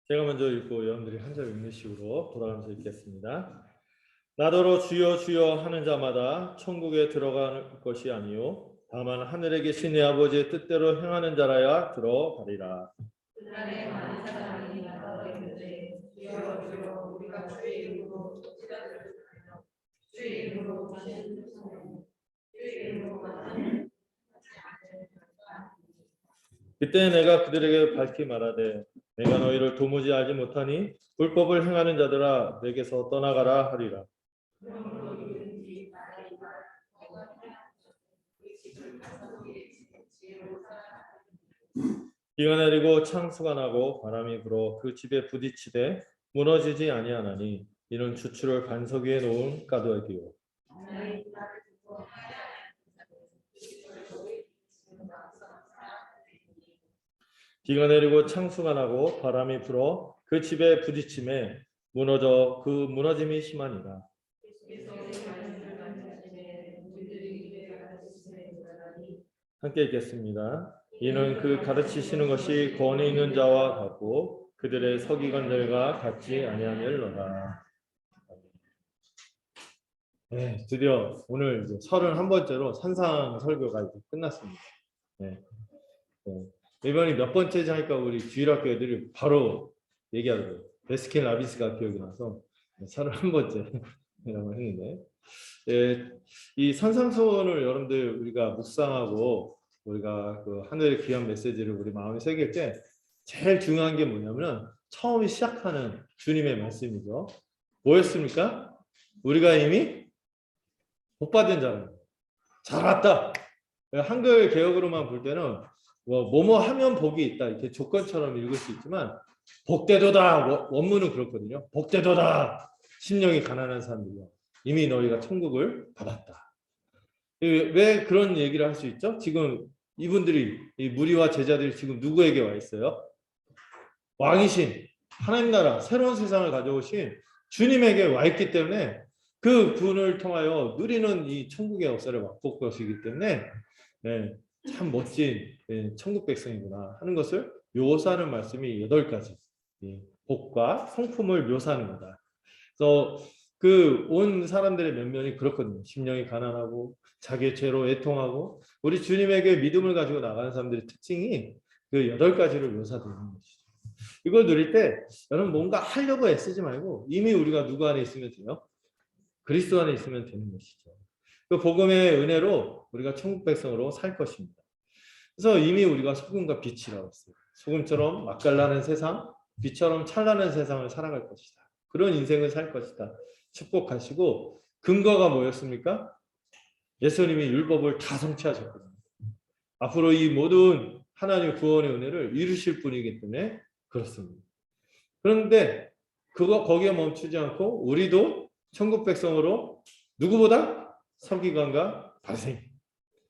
제가 먼저 읽고 여러분들이 한 절 읽는 식으로 돌아가면서 읽겠습니다. 나더러 주여 주여 하는 자마다 천국에 들어갈 것이 아니요 다만 하늘에 계신 내 아버지의 뜻대로 행하는 자라야 들어가리라. 그날에 많은 사람이 나더러 이르되 주여 주여 우리가 주의 이름으로 쫓지라를 하며 주의 이름으로 다시는 주의 이름으로 만나는 그때 내가 그들에게 밝히 말하되 내가 너희를 도무지 알지 못하니 불법을 행하는 자들아 내게서 떠나가라 하리라. 비가 내리고 창수가 나고 바람이 불어 그 집에 부딪히되 무너지지 아니하나니 이는 주추를 반석 위에 놓은 가두기요. 비가 내리고 창수가 나고 바람이 불어 그 집에 부딪힘에 무너져 그 무너짐이 심하니라. 함께 읽겠습니다. 이는 그 가르치시는 것이 권위 있는 자와 같고 그들의 서기관들과 같지 아니하밀러라. 네, 드디어 오늘 이제 31번째로 산상 설교가 이제 끝났습니다. 네. 이번이 몇 번째지 하니까 우리 주일학교 애들이 바로 얘기하더라고요. 베스킨 라빈스가 기억이 나서 31번째라고 했는데, 이 산상수훈을 여러분들 우리가 묵상하고 우리가 그 하늘의 귀한 메시지를 우리 마음에 새길 때 제일 중요한 게 뭐냐면 처음 시작하는 주님의 말씀이죠. 뭐였습니까? 우리가 이미 복 받은 자는 잘 왔다. 한글 개혁으로만 볼 때는 뭐뭐 하면 복이 있다 이렇게 조건처럼 읽을 수 있지만 복되도다 원문은 그렇거든요. 복되도다 심령이 가난한 사람들이요 이미 너희가 천국을 받았다. 왜 그런 얘기를 할 수 있죠? 지금 이분들이 이 무리와 제자들이 지금 누구에게 와 있어요? 왕이신 하나님 나라 새로운 세상을 가져오신 주님에게 와 있기 때문에 그 분을 통하여 누리는 이 천국의 역사를 맛볼 것이기 때문에 네, 참 멋진 천국 백성이구나 하는 것을 묘사하는 말씀이 8가지 복과 성품을 묘사하는 거다. 그래서 그 온 사람들의 면면이 그렇거든요. 심령이 가난하고 자기의 죄로 애통하고 우리 주님에게 믿음을 가지고 나가는 사람들의 특징이 그 8가지로 묘사되는 것이죠. 이걸 누릴 때 여러분 뭔가 하려고 애쓰지 말고 이미 우리가 누구 안에 있으면 돼요? 그리스도 안에 있으면 되는 것이죠. 그 복음의 은혜로 우리가 천국 백성으로 살 것입니다. 그래서 이미 우리가 소금과 빛이라고 했어요. 소금처럼 맛깔나는 세상, 빛처럼 찬란한 세상을 살아갈 것이다. 그런 인생을 살 것이다. 축복하시고 근거가 뭐였습니까? 예수님이 율법을 다 성취하셨거든요. 앞으로 이 모든 하나님의 구원의 은혜를 이루실 분이기 때문에 그렇습니다. 그런데 거기에 멈추지 않고 우리도 천국 백성으로 누구보다 서기관과 바리새인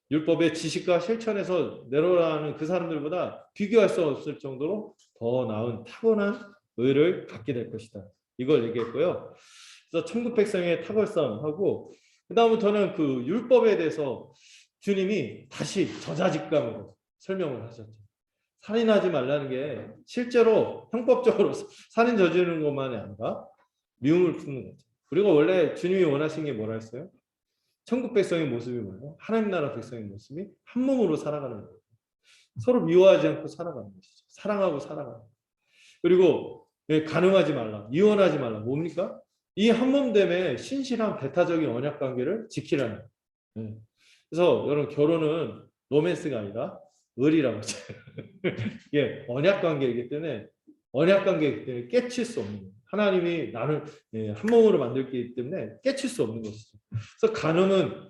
율법의 지식과 실천에서 내려오라는 그 사람들보다 비교할 수 없을 정도로 더 나은 타고난 의를 갖게 될 것이다. 이걸 얘기했고요. 그래서 천국 백성의 탁월성하고 그 다음부터는 그 율법에 대해서 주님이 다시 저자직감으로 설명을 하셨죠. 살인하지 말라는 게 실제로 형법적으로 살인 저지르는 것만이 아니라 미움을 품는 거죠. 그리고 원래 주님이 원하신 게 뭐라 했어요? 천국 백성의 모습이 뭐예요? 하나님 나라 백성의 모습이 한 몸으로 살아가는 거예요. 서로 미워하지 않고 살아가는 것이죠. 사랑하고 살아가는 거예요. 그리고 간음하지 말라, 이혼하지 말라. 뭡니까? 이 한 몸됨에 신실한 배타적인 언약 관계를 지키라는 거예요. 그래서 여러분 결혼은 로맨스가 아니라 을이라고 하죠. 이게 언약 관계이기 때문에 깨칠 수 없는 거예요. 하나님이 나를 한 몸으로 만들기 때문에 깨칠 수 없는 것이죠. 그래서 간음은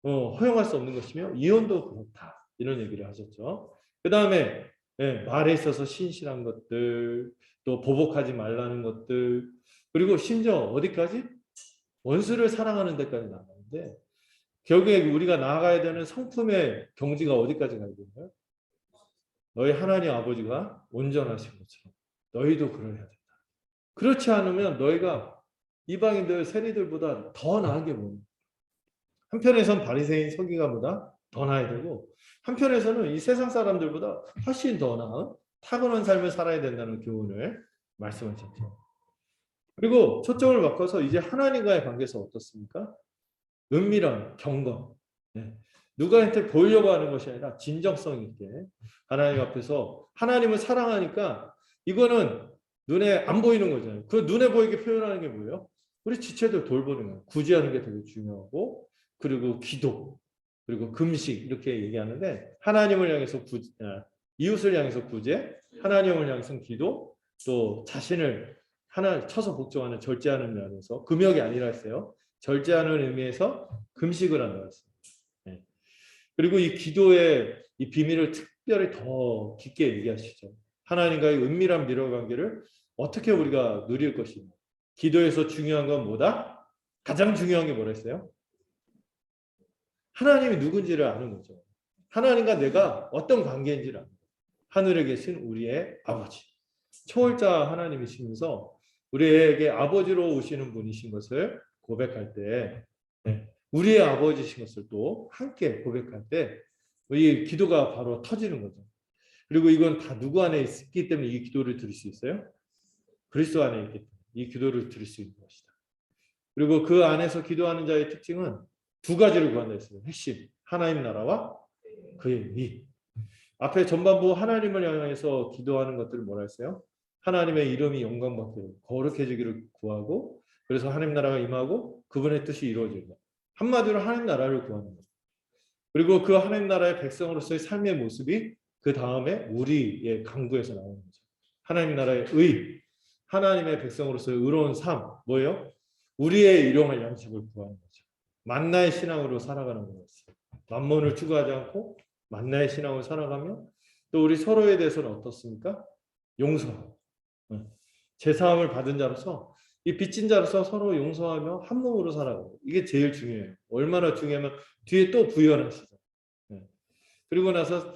허용할 수 없는 것이며 이혼도 그렇다. 이런 얘기를 하셨죠. 그 다음에 말에 있어서 신실한 것들, 또 보복하지 말라는 것들, 그리고 심지어 어디까지? 원수를 사랑하는 데까지 나가는데 결국에 우리가 나아가야 되는 성품의 경지가 어디까지 가야 되나요? 너희 하나님 아버지가 온전하신 것처럼 너희도 그러해야 된다. 그렇지 않으면 너희가 이방인들 세리들보다 더 나은 게 뭐냐? 한편에선 바리새인 서기관보다 더 나아야 되고 한편에서는 이 세상 사람들보다 훨씬 더 나은 타고난 삶을 살아야 된다는 교훈을 말씀하셨죠. 그리고 초점을 바꿔서 이제 하나님과의 관계에서 어떻습니까? 은밀한 경건. 네. 누구한테 보이려고 하는 것이 아니라 진정성 있게 하나님 앞에서 하나님을 사랑하니까 이거는 눈에 안 보이는 거잖아요. 그 눈에 보이게 표현하는 게 뭐예요? 우리 지체들 돌보는 거예요. 구제하는 게 되게 중요하고 그리고 기도 그리고 금식 이렇게 얘기하는데 하나님을 향해서 이웃을 향해서 구제, 하나님을 향해서 기도, 또 자신을 하나 쳐서 복종하는 절제하는 면에서 금욕이 아니라 했어요. 절제하는 의미에서 금식을 한다고 했어요. 네. 그리고 이 기도의 이 비밀을 특별히 더 깊게 얘기하시죠. 하나님과의 은밀한 미러 관계를 어떻게 우리가 누릴 것인가. 기도에서 중요한 건 뭐다? 가장 중요한 게 뭐라 했어요? 하나님이 누군지를 아는 거죠. 하나님과 내가 어떤 관계인지를 아는 거죠. 하늘에 계신 우리의 아버지. 초월자 하나님이시면서 우리에게 아버지로 오시는 분이신 것을 고백할 때 우리의 아버지신 것을 또 함께 고백할 때 이 기도가 바로 터지는 거죠. 그리고 이건 다 누구 안에 있기 때문에 이 기도를 드릴 수 있어요? 그리스도 안에 있기 때문에 이 기도를 드릴 수 있는 것이다. 그리고 그 안에서 기도하는 자의 특징은 두 가지를 구한다 했어요. 핵심, 하나님 나라와 그의 의. 앞에 전반부 하나님을 향해서 기도하는 것들을 뭐라 했어요? 하나님의 이름이 영광받기를 거룩해지기를 구하고 그래서 하나님 나라가 임하고 그분의 뜻이 이루어지고 한마디로 하나님 나라를 구하는 거예요. 그리고 그 하나님 나라의 백성으로서의 삶의 모습이 그 다음에 우리의 강구에서 나오는 거죠. 하나님 나라의 의, 하나님의 백성으로서의 의로운 삶, 뭐예요? 우리의 일용할 양식을 구하는 거죠. 만나의 신앙으로 살아가는 거였어요. 만몬을 추구하지 않고 만나의 신앙으로 살아가며 또 우리 서로에 대해서는 어떻습니까? 용서하고 제사함을 받은 자로서 이 빚진 자로서 서로 용서하며 한 몸으로 살아가고 이게 제일 중요해요. 얼마나 중요하면 뒤에 또 부연하시죠. 그리고 나서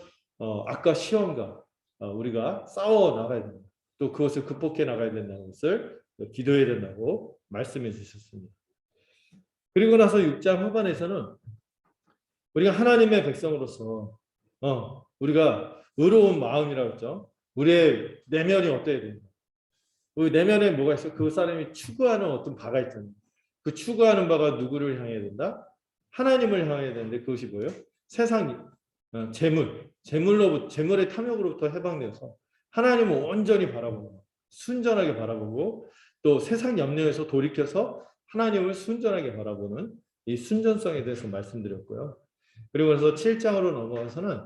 아까 시험과 우리가 싸워 나가야 된다. 또 그것을 극복해 나가야 된다는 것을 기도해야 된다고 말씀해 주셨습니다. 그리고 나서 6장 후반에서는 우리가 하나님의 백성으로서 우리가 의로운 마음이라고 했죠. 우리의 내면이 어때야 된다. 우리 내면에 뭐가 있어? 그 사람이 추구하는 어떤 바가 있잖아요. 그 추구하는 바가 누구를 향해야 된다? 하나님을 향해야 되는데 그것이 뭐예요? 세상 재물의 탐욕으로부터 해방되어서 하나님을 온전히 바라보고 순전하게 바라보고 또 세상 염려에서 돌이켜서 하나님을 순전하게 바라보는 이 순전성에 대해서 말씀드렸고요. 그리고 그래서 7장으로 넘어가서는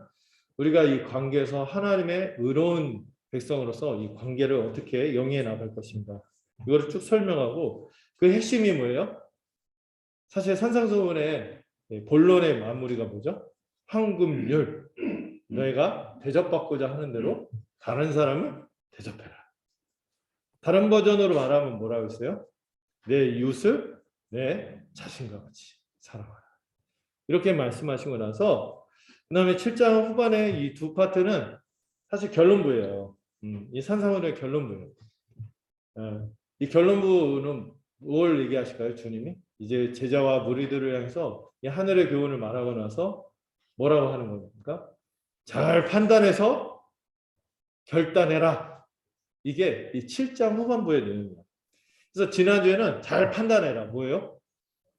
우리가 이 관계에서 하나님의 의로운 백성으로서 이 관계를 어떻게 영위해 나갈 것인가 이거를 쭉 설명하고 그 핵심이 뭐예요? 사실 산상수훈의 본론의 마무리가 뭐죠? 황금률 너희가 대접받고자 하는 대로 다른 사람을 대접해라. 다른 버전으로 말하면 뭐라고 했어요? 내 이웃을 내 자신과 같이 사랑하라. 이렇게 말씀하시고 나서 그 다음에 7장 후반에 이 두 파트는 사실 결론부예요. 이 산상훈의 결론부예요. 이 결론부는 뭘 얘기하실까요? 주님이 이제 제자와 무리들을 향해서 이 하늘의 교훈을 말하고 나서 뭐라고 하는 겁니까? 잘 판단해서 결단해라. 이게 이 7장 후반부의 내용이에요. 그래서 지난주에는 잘 판단해라. 뭐예요?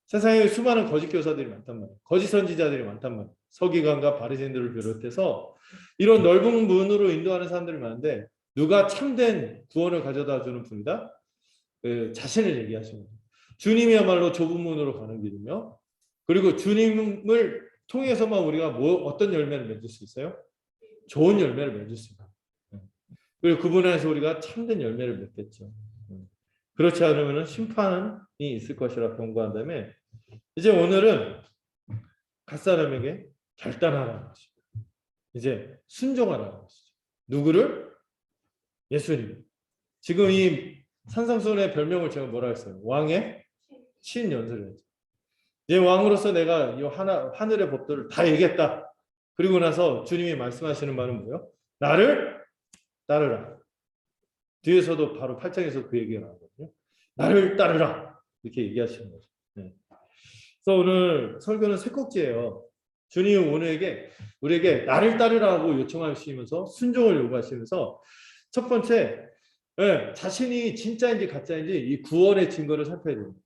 세상에 수많은 거짓 교사들이 많단 말이에요. 거짓 선지자들이 많단 말이에요. 서기관과 바리새인들을 비롯해서 이런 넓은 문으로 인도하는 사람들이 많은데 누가 참된 구원을 가져다 주는 분이다? 자신을 얘기하시는 거예요. 주님이야말로 좁은 문으로 가는 길이며 그리고 주님을 통해서만 우리가 어떤 열매를 맺을 수 있어요? 좋은 열매를 맺을 수 있어요. 그리고 그분 안에서 우리가 참된 열매를 맺겠죠. 그렇지 않으면 심판이 있을 것이라 경고한 다음에 이제 오늘은 각 사람에게 결단하라는 것입니다. 이제 순종하라는 것이죠. 누구를? 예수님. 지금 이 산상수훈의 별명을 제가 뭐라 했어요? 왕의 친연설을 했죠. 내 왕으로서 내가 이 하늘의 법들을 다 얘기했다. 그리고 나서 주님이 말씀하시는 말은 뭐예요? 나를 따르라. 뒤에서도 바로 8장에서 그 얘기가 나오거든요. 나를 따르라. 이렇게 얘기하시는 거죠. 네. 그래서 오늘 설교는 세 꼭지예요. 주님이 우리에게 나를 따르라고 요청하시면서 순종을 요구하시면서 첫 번째 예, 자신이 진짜인지 가짜인지 이 구원의 증거를 살펴야 됩니다.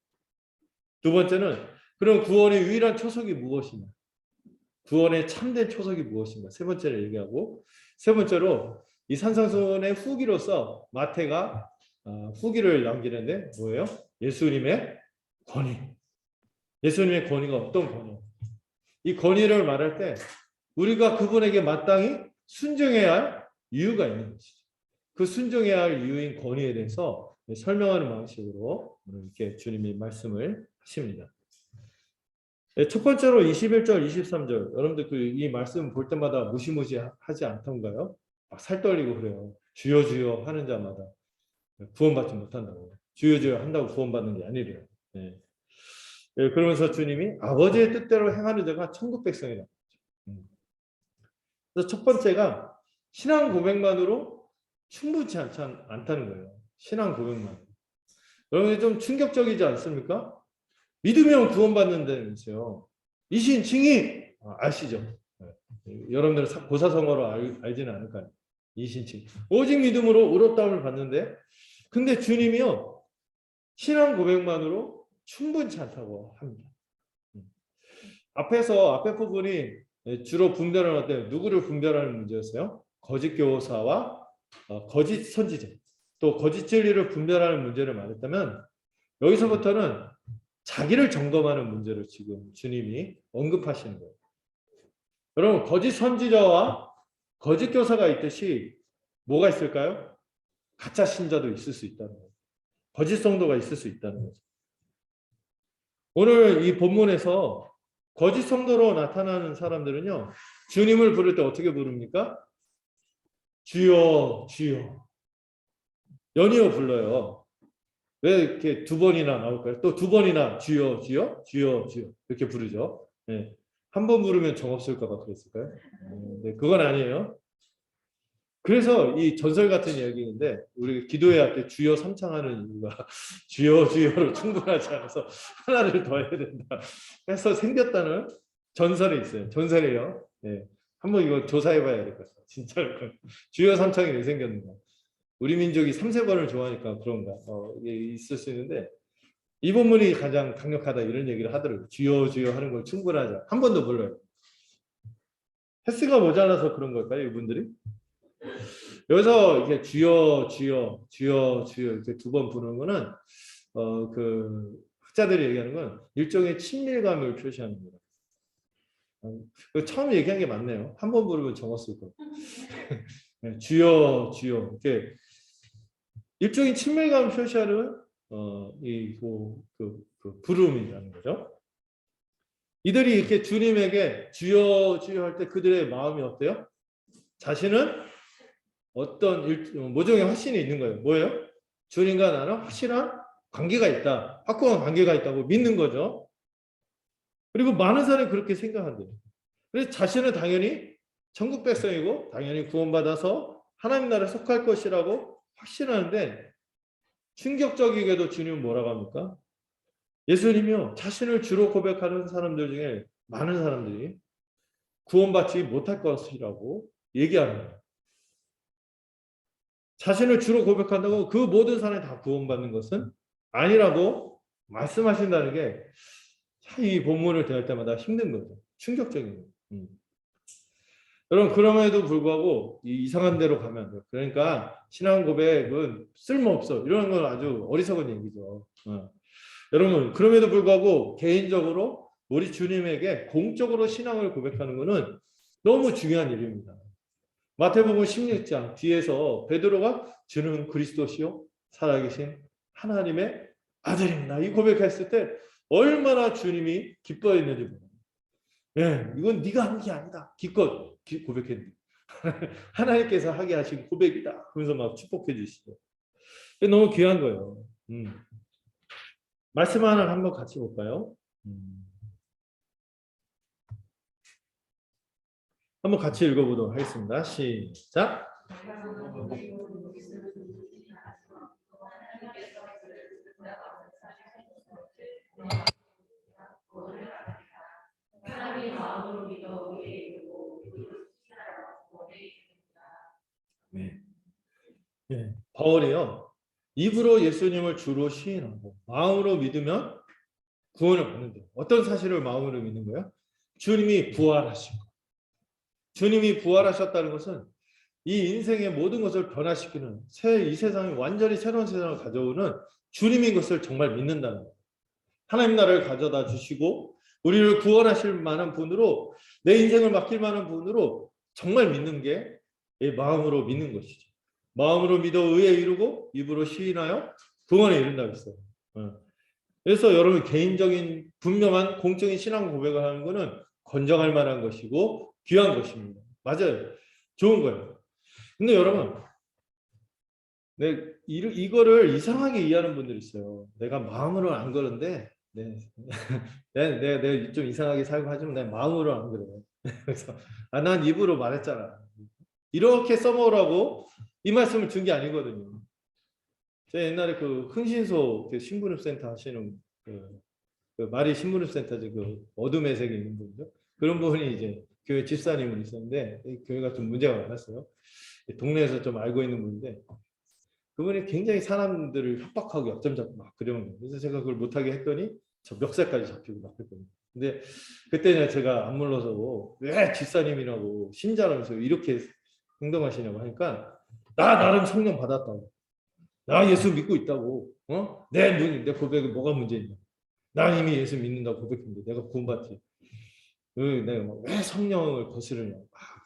두 번째는 그럼 구원의 유일한 초석이 무엇이냐? 구원의 참된 초석이 무엇인가? 세 번째를 얘기하고 세 번째로 이 산상수훈의 후기로서 마태가 후기를 남기는데 뭐예요? 예수님의 권위. 예수님의 권위가 어떤 권위? 이 권위를 말할 때 우리가 그분에게 마땅히 순종해야 할 이유가 있는 것이죠. 그 순종해야 할 이유인 권위에 대해서 설명하는 방식으로 이렇게 주님이 말씀을 하십니다. 첫 번째로 21절, 23절. 여러분들 이 말씀 볼 때마다 무시무시하지 않던가요? 막 살떨리고 그래요. 주여 주여 하는 자마다 구원받지 못한다고. 주여 주여 한다고 구원받는 게 아니래요. 네. 그러면서 주님이 아버지의 뜻대로 행하는 자가 천국 백성이다. 그래서 첫 번째가 신앙 고백만으로 충분치 않다는 거예요. 신앙 고백만. 여러분 좀 충격적이지 않습니까? 믿으면 구원받는다면서요. 이신 칭의 아시죠? 네. 여러분들은 고사성어로 알지는 않을까요? 이신칭. 오직 믿음으로 의롭다함을 받는데 근데 주님이요. 신앙 고백만으로 충분치 않다고 합니다. 앞에 부분이 주로 분별하는 어때요? 누구를 분별하는 문제였어요? 거짓 교사와 거짓 선지자 또 거짓 진리를 분별하는 문제를 말했다면 여기서부터는 자기를 점검하는 문제를 지금 주님이 언급하시는 거예요. 여러분 거짓 선지자와 거짓 교사가 있듯이 뭐가 있을까요? 가짜 신자도 있을 수 있다는 거예요. 거짓 성도가 있을 수 있다는 거죠. 오늘 이 본문에서 거짓 성도로 나타나는 사람들은요. 주님을 부를 때 어떻게 부릅니까? 주여 주여 연이어 불러요. 왜 이렇게 두 번이나 나올까요? 또 두 번이나 주여 주여 주여 주여 이렇게 부르죠. 네. 한 번 부르면 정없을까 봐 그랬을까요? 네, 그건 아니에요. 그래서 이 전설 같은 이야기인데 우리 기도회 할 때 주여 삼창하는 이유가 주여 주여로 충분하지 않아서 하나를 더 해야 된다 해서 생겼다는 전설이 있어요. 전설이에요. 네. 한번 이거 조사해봐야 될 것 같아요. 진짜로 주여 삼창이 왜 생겼는가? 우리 민족이 삼세번을 좋아하니까 그런가? 이게 있을 수 있는데 이 본문이 가장 강력하다 이런 얘기를 하더라고요. 주여 주여 하는 걸 충분하자. 한 번도 불러요. 횟수가 모자라서 그런 걸까요, 이분들이? 여기서 이렇게 주여 주여 주여 주여 이렇게 두 번 부르는 거는 그 학자들이 얘기하는 건 일종의 친밀감을 표시하는 거예요. 처음 얘기한 게 맞네요. 한 번 부르면 적었을 거. 네, 주여 주여 이렇게 일종의 친밀감을 표시하는 그 부름이라는 거죠. 이들이 이렇게 주님에게 주여 주여 할 때 그들의 마음이 어때요? 자신은 어떤 모종의 확신이 있는 거예요. 뭐예요? 주님과 나는 확실한 관계가 있다. 확고한 관계가 있다고 믿는 거죠. 그리고 많은 사람이 그렇게 생각한대요. 그래서 자신은 당연히 천국 백성이고 당연히 구원받아서 하나님 나라에 속할 것이라고 확신하는데 충격적이게도 주님은 뭐라고 합니까? 예수님이요. 자신을 주로 고백하는 사람들 중에 많은 사람들이 구원받지 못할 것이라고 얘기하는 거예요. 자신을 주로 고백한다고 그 모든 사람이 다 구원받는 것은 아니라고 말씀하신다는 게 이 본문을 대할 때마다 힘든 거죠. 충격적인 거예요. 여러분 그럼에도 불구하고 이상한 데로 가면 안 돼요. 그러니까 신앙 고백은 쓸모없어. 이런 건 아주 어리석은 얘기죠. 여러분 그럼에도 불구하고 개인적으로 우리 주님에게 공적으로 신앙을 고백하는 것은 너무 중요한 일입니다. 마태복음 16장 뒤에서 베드로가 주는 그리스도시요 살아계신 하나님의 아들입니다. 이 고백했을 때 얼마나 주님이 기뻐했는지 몰라요. 예, 이건 네가 한 게 아니다. 기껏 고백했는데 하나님께서 하게 하신 고백이다. 그러면서 막 축복해 주시죠. 너무 귀한 거예요. 말씀 하나 한번 같이 볼까요? 한번 같이 읽어보도록 하겠습니다. 시작. 네. 바울이요. 입으로 예수님을 주로 시인하고 마음으로 믿으면 구원을 받는다. 어떤 사실을 마음으로 믿는 거예요? 주님이 부활하신 거. 주님이 부활하셨다는 것은 이 인생의 모든 것을 변화시키는 이 세상이 완전히 새로운 세상을 가져오는 주님인 것을 정말 믿는다는 거예요. 하나님 나라를 가져다 주시고 우리를 구원하실 만한 분으로 내 인생을 맡길 만한 분으로 정말 믿는 게 이 마음으로 믿는 것이죠. 마음으로 믿어 의에 이르고 입으로 시인하여 구원에 이른다고 했어요. 그래서 여러분 개인적인 분명한 공적인 신앙 고백을 하는 것은 건정할 만한 것이고 귀한 것입니다. 맞아요. 좋은 거예요. 근데 여러분 이거를 이상하게 이해하는 분들이 있어요. 내가 마음으로 안 그러는데 내가 좀 이상하게 살고 하지만 내 마음으로 안 그래. 그래서 난 입으로 말했잖아. 이렇게 써먹으라고 이 말씀을 준 게 아니거든요. 제가 옛날에 그 흥신소 그 신부름센터 하시는 그 마리 신부름센터죠. 그 어둠의 세계 있는 분이죠. 그런 분이 이제 교회 집사님은 있었는데 교회가 좀 문제가 많았어요. 동네에서 좀 알고 있는 분인데 그분이 굉장히 사람들을 협박하고 약점 잡고 막 그러는 거예요. 그래서 제가 그걸 못하게 했더니 저 멱살까지 잡히고 막 했거든요. 근데 그때는 제가 안 물러서고 왜 집사님이라고 신자라면서 이렇게 행동하시냐고 하니까 나름 성령 받았다고. 나 예수 믿고 있다고. 내 고백에 뭐가 문제있냐. 난 이미 예수 믿는다고 고백했는데 내가 구원받지. 내가 왜 성령을 거스르냐.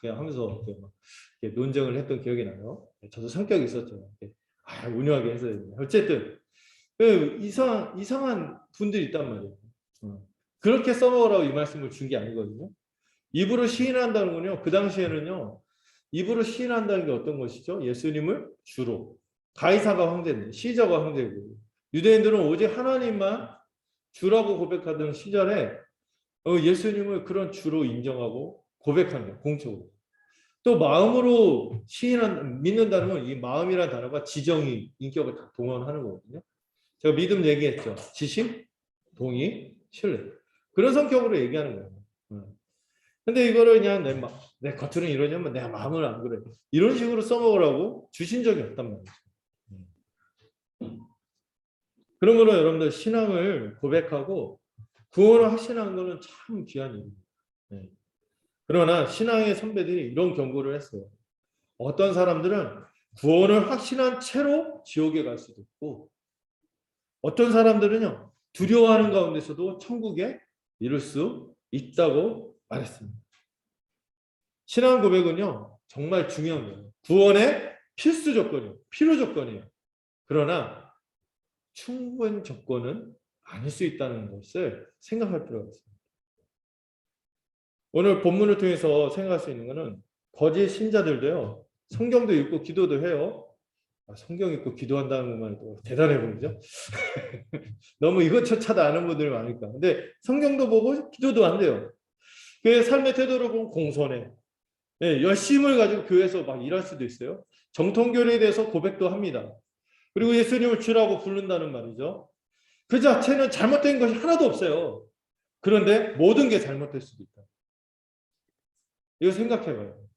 그냥 하면서 막 논쟁을 했던 기억이 나요. 저도 성격이 있었죠. 운영하게 해서 어쨌든 이상한 분들이 있단 말이에요. 그렇게 써먹으라고 이 말씀을 준 게 아니거든요. 입으로 시인한다는 건요. 그 당시에는요. 입으로 시인한다는 게 어떤 것이죠? 예수님을 주로. 가이사가 황제인데 시저가 황제고 유대인들은 오직 하나님만 주라고 고백하던 시절에 예수님을 그런 주로 인정하고 고백하는 거예요. 공적으로. 또 마음으로 믿는다는 건 이 마음이라는 단어가 지정의, 인격을 다 동원하는 거거든요. 제가 믿음 얘기했죠. 지심, 동의, 신뢰. 그런 성격으로 얘기하는 거예요. 근데 이거를 그냥 내 겉으로는 이러냐면 내 마음은 안 그래. 이런 식으로 써먹으라고 주신 적이 없단 말이죠. 그러므로 여러분들 신앙을 고백하고 구원을 확신하는 것은 참 귀한 일입니다. 그러나 신앙의 선배들이 이런 경고를 했어요. 어떤 사람들은 구원을 확신한 채로 지옥에 갈 수도 있고 어떤 사람들은요 두려워하는 가운데서도 천국에 이룰 수 있다고 말했습니다. 신앙 고백은요 정말 중요한 거예요. 구원의 필수 조건이에요. 필요 조건이에요. 그러나 충분 조건은 아닐 수 있다는 것을 생각할 필요가 있습니다. 오늘 본문을 통해서 생각할 수 있는 것은 거짓 신자들도요. 성경도 읽고 기도도 해요. 성경 읽고 기도한다는 것만 해도 대단해 보이죠? 너무 이것조차도 아는 분들이 많으니까. 근데 성경도 보고 기도도 안 돼요. 그 삶의 태도를 보면 공손해. 열심을 가지고 교회에서 막 일할 수도 있어요. 정통교리에 대해서 고백도 합니다. 그리고 예수님을 주라고 부른다는 말이죠. 그 자체는 잘못된 것이 하나도 없어요. 그런데 모든 게 잘못될 수도 있다. 이거 생각해봐요.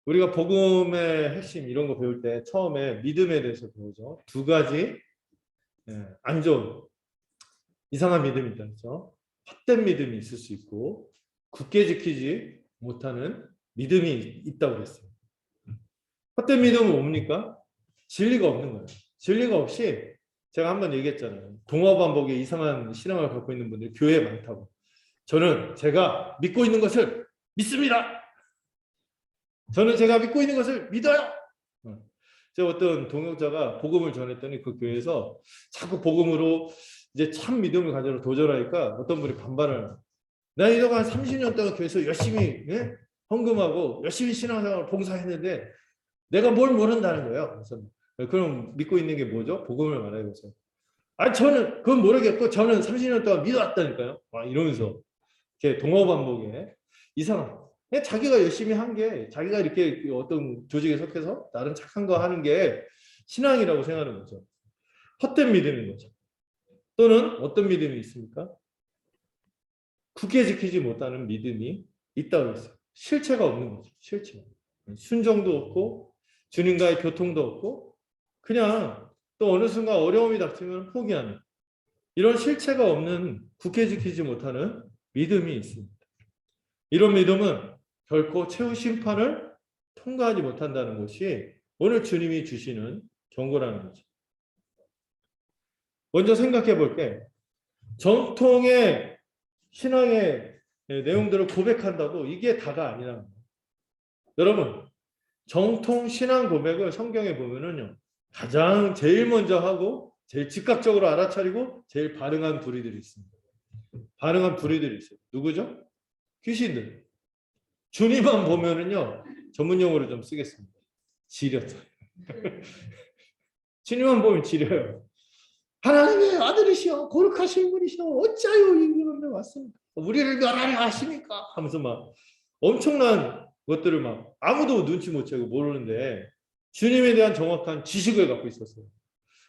우리가 복음의 핵심 이런 거 배울 때 처음에 믿음에 대해서 배우죠. 두 가지 안 좋은 이상한 믿음이 있다. 그렇죠? 헛된 믿음이 있을 수 있고 굳게 지키지 못하는 믿음이 있다고 그랬어요. 헛된 믿음은 뭡니까? 진리가 없는 거예요. 진리가 없이 제가 한번 얘기했잖아요. 동어반복의 이상한 신앙을 갖고 있는 분들이 교회에 많다고. 저는 제가 믿고 있는 것을 믿습니다. 저는 제가 믿고 있는 것을 믿어요. 제가 어떤 동역자가 복음을 전했더니 그 교회에서 자꾸 복음으로 이제 참 믿음을 가지러 도전하니까 어떤 분이 반발을 나 이거 한 30년 동안 교회에서 열심히 헌금하고 열심히 신앙생활을 봉사했는데 내가 뭘 모른다는 거예요. 그래서 그럼 믿고 있는 게 뭐죠? 복음을 말해보세요. 저는 그건 모르겠고 저는 30년 동안 믿어왔다니까요. 이러면서 이렇게 동어반복에 이상한. 자기가 열심히 한 게 자기가 이렇게 어떤 조직에 속해서 나름 착한 거 하는 게 신앙이라고 생각하는 거죠. 헛된 믿음인 거죠. 또는 어떤 믿음이 있습니까? 굳게 지키지 못하는 믿음이 있다고 했어요. 실체가 없는 거죠. 실체. 순종도 없고 주님과의 교통도 없고 그냥 또 어느 순간 어려움이 닥치면 포기하는 이런 실체가 없는 굳게 지키지 못하는 믿음이 있습니다. 이런 믿음은 결코 최후 심판을 통과하지 못한다는 것이 오늘 주님이 주시는 경고라는 거죠. 먼저 생각해 볼게. 정통의 신앙의 내용들을 고백한다고 이게 다가 아니라는 거예요. 여러분, 정통 신앙 고백을 성경에 보면은요, 가장 제일 먼저 하고 제일 즉각적으로 알아차리고 제일 반응한 부류들이 있습니다. 반응한 부류들이 있어요. 누구죠? 귀신들. 주님만 보면은요, 전문 용어로 좀 쓰겠습니다. 지렸어요. 주님만 보면 지려요. 하나님의 아들이시여 거룩하신 분이시여 어찌하여 이 가운데 왔습니까? 우리를 멸하려 하십니까? 하면서 막 엄청난 것들을 막 아무도 눈치 못 채고 모르는데 주님에 대한 정확한 지식을 갖고 있었어요.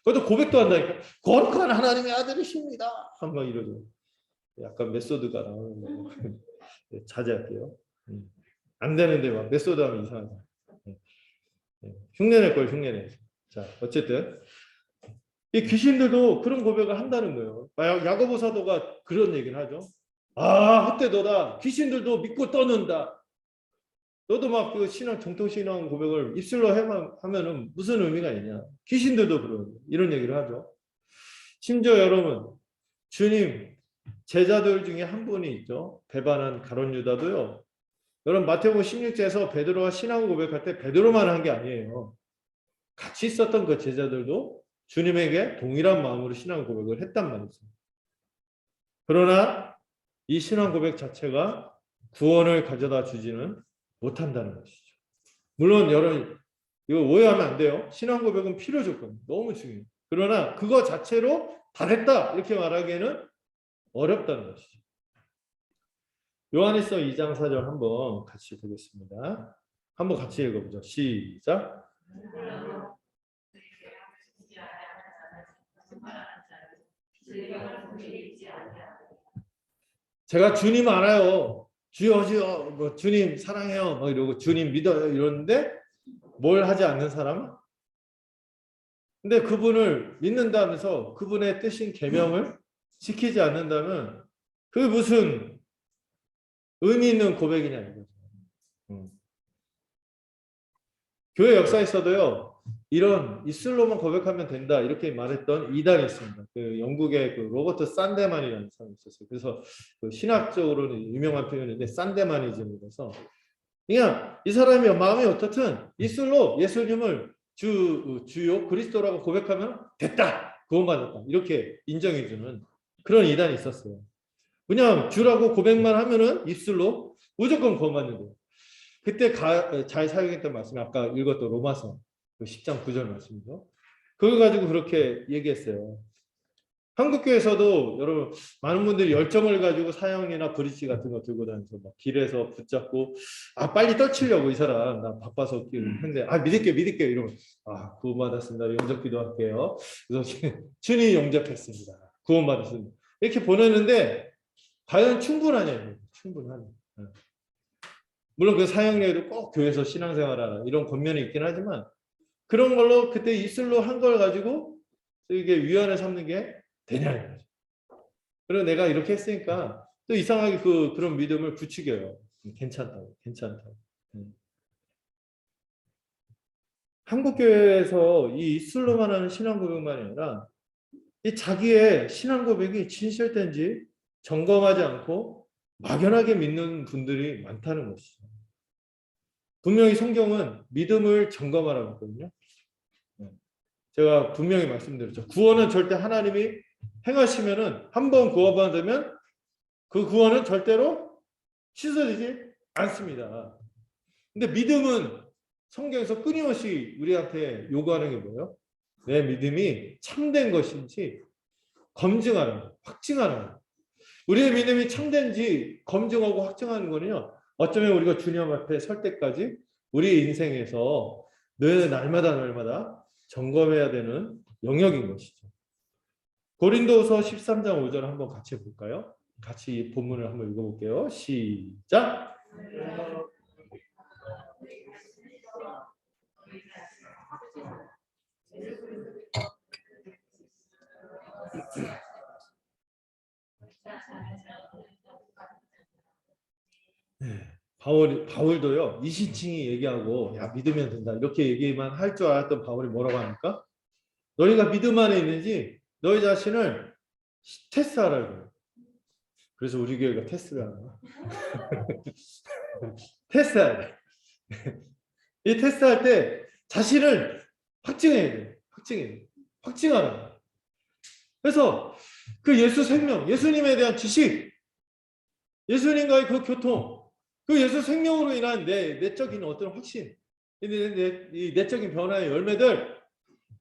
그것도 고백도 한다니까. 거룩한 하나님의 아들이십니다. 한번 이러죠. 약간 메소드가 나오는데 자제할게요. 안 되는데 막 메소드 하면 이상하다. 흉내낼 걸 흉내내. 자, 어쨌든 이 귀신들도 그런 고백을 한다는 거예요. 야고보 사도가 그런 얘기를 하죠. 아, 헛되도다. 귀신들도 믿고 떠는다. 너도 막 그 신앙 정통 신앙 고백을 입술로 하면은 무슨 의미가 있냐? 귀신들도 그런 이런 얘기를 하죠. 심지어 여러분, 주님 제자들 중에 한 분이 있죠. 배반한 가룟 유다도요. 여러분 마태복음 16장에서 베드로가 신앙 고백할 때 베드로만 한 게 아니에요. 같이 있었던 그 제자들도 주님에게 동일한 마음으로 신앙 고백을 했단 말이죠. 그러나 이 신앙 고백 자체가 구원을 가져다 주지는 못한다는 것이죠. 물론 여러분 이거 오해하면 안 돼요. 신앙 고백은 필요 조건 너무 중요해요. 그러나 그거 자체로 다 됐다 이렇게 말하기에는 어렵다는 것이죠. 요한일서 2장 4절 한번 같이 보겠습니다. 한번 같이 읽어보죠. 시작. 제가 주님 알아요. 주여 주여 뭐 주님 사랑해요. 뭐 이러고 주님 믿어요 이러는데 뭘 하지 않는 사람은? 근데 그분을 믿는다면서 그분의 뜻인 계명을 지키지 않는다면 그게 무슨 의미 있는 고백이냐 이거죠. 교회 역사에서도요. 이런 입술로만 고백하면 된다 이렇게 말했던 이단이 있습니다. 그 영국의 그 로버트 산데만이라는 사람이 있었어요. 그래서 그 신학적으로는 유명한 표현인데 산데마니즘이라서 그냥 이 사람이 마음이 어떻든 입술로 예수님을 주요 그리스도라고 고백하면 됐다 구원받았다 이렇게 인정해주는 그런 이단이 있었어요. 그냥 주라고 고백만 하면은 입술로 무조건 구원받는 거예요. 그때 잘 사용했던 말씀이 아까 읽었던 로마서 10장 9절 말씀이죠. 그걸 가지고 그렇게 얘기했어요. 한국교회에서도 여러분 많은 분들이 열정을 가지고 사형이나 브릿지 같은 거 들고 다니면서 막 길에서 붙잡고 아 빨리 떨치려고 이 사람 나 바빠서 했는데 아 믿을게요 이러면 아 구원받았습니다. 영접 기도할게요. 그래서 주님 영접했습니다. 구원받았습니다. 이렇게 보내는데 과연 충분하냐 충분하냐. 물론 그 사형례도 꼭 교회에서 신앙생활하라 이런 권면이 있긴 하지만 그런 걸로 그때 입술로 한 걸 가지고 이게 위안을 삼는 게 되냐는 거죠. 그리고 내가 이렇게 했으니까 또 이상하게 그런 믿음을 부추겨요. 괜찮다고. 한국교회에서 이 입술로만 하는 신앙 고백만이 아니라 이 자기의 신앙 고백이 진실된지 점검하지 않고 막연하게 믿는 분들이 많다는 것이죠. 분명히 성경은 믿음을 점검하라고 했거든요. 제가 분명히 말씀드렸죠. 구원은 절대 하나님이 행하시면은 한 번 구원받으면 그 구원은 절대로 취소되지 않습니다. 근데 믿음은 성경에서 끊임없이 우리한테 요구하는 게 뭐예요? 내 믿음이 참된 것인지 검증하는 거, 확증하는 거. 우리의 믿음이 참된지 검증하고 확증하는 거는요. 어쩌면 우리가 주님 앞에 설 때까지 우리 인생에서 늘 날마다 점검해야 되는 영역인 것이죠. 고린도후서 13장 5절 한번 같이 볼까요? 같이 본문을 한번 읽어볼게요. 시작. 바울도요, 이시층이 얘기하고, 야, 믿으면 된다. 이렇게 얘기만 할 줄 알았던 바울이 뭐라고 합니까? 너희가 믿음 안에 있는지 너희 자신을 테스트하라고. 그래서 우리 교회가 테스트를 하는 거야. 테스트해야 돼. 이 테스트할 때 자신을 확증해야 돼. 확증하라. 그래서 그 예수 생명, 예수님에 대한 지식, 예수님과의 그 교통, 그 예수 생명으로 인한 내 내적인 어떤 확신, 이 내적인 변화의 열매들,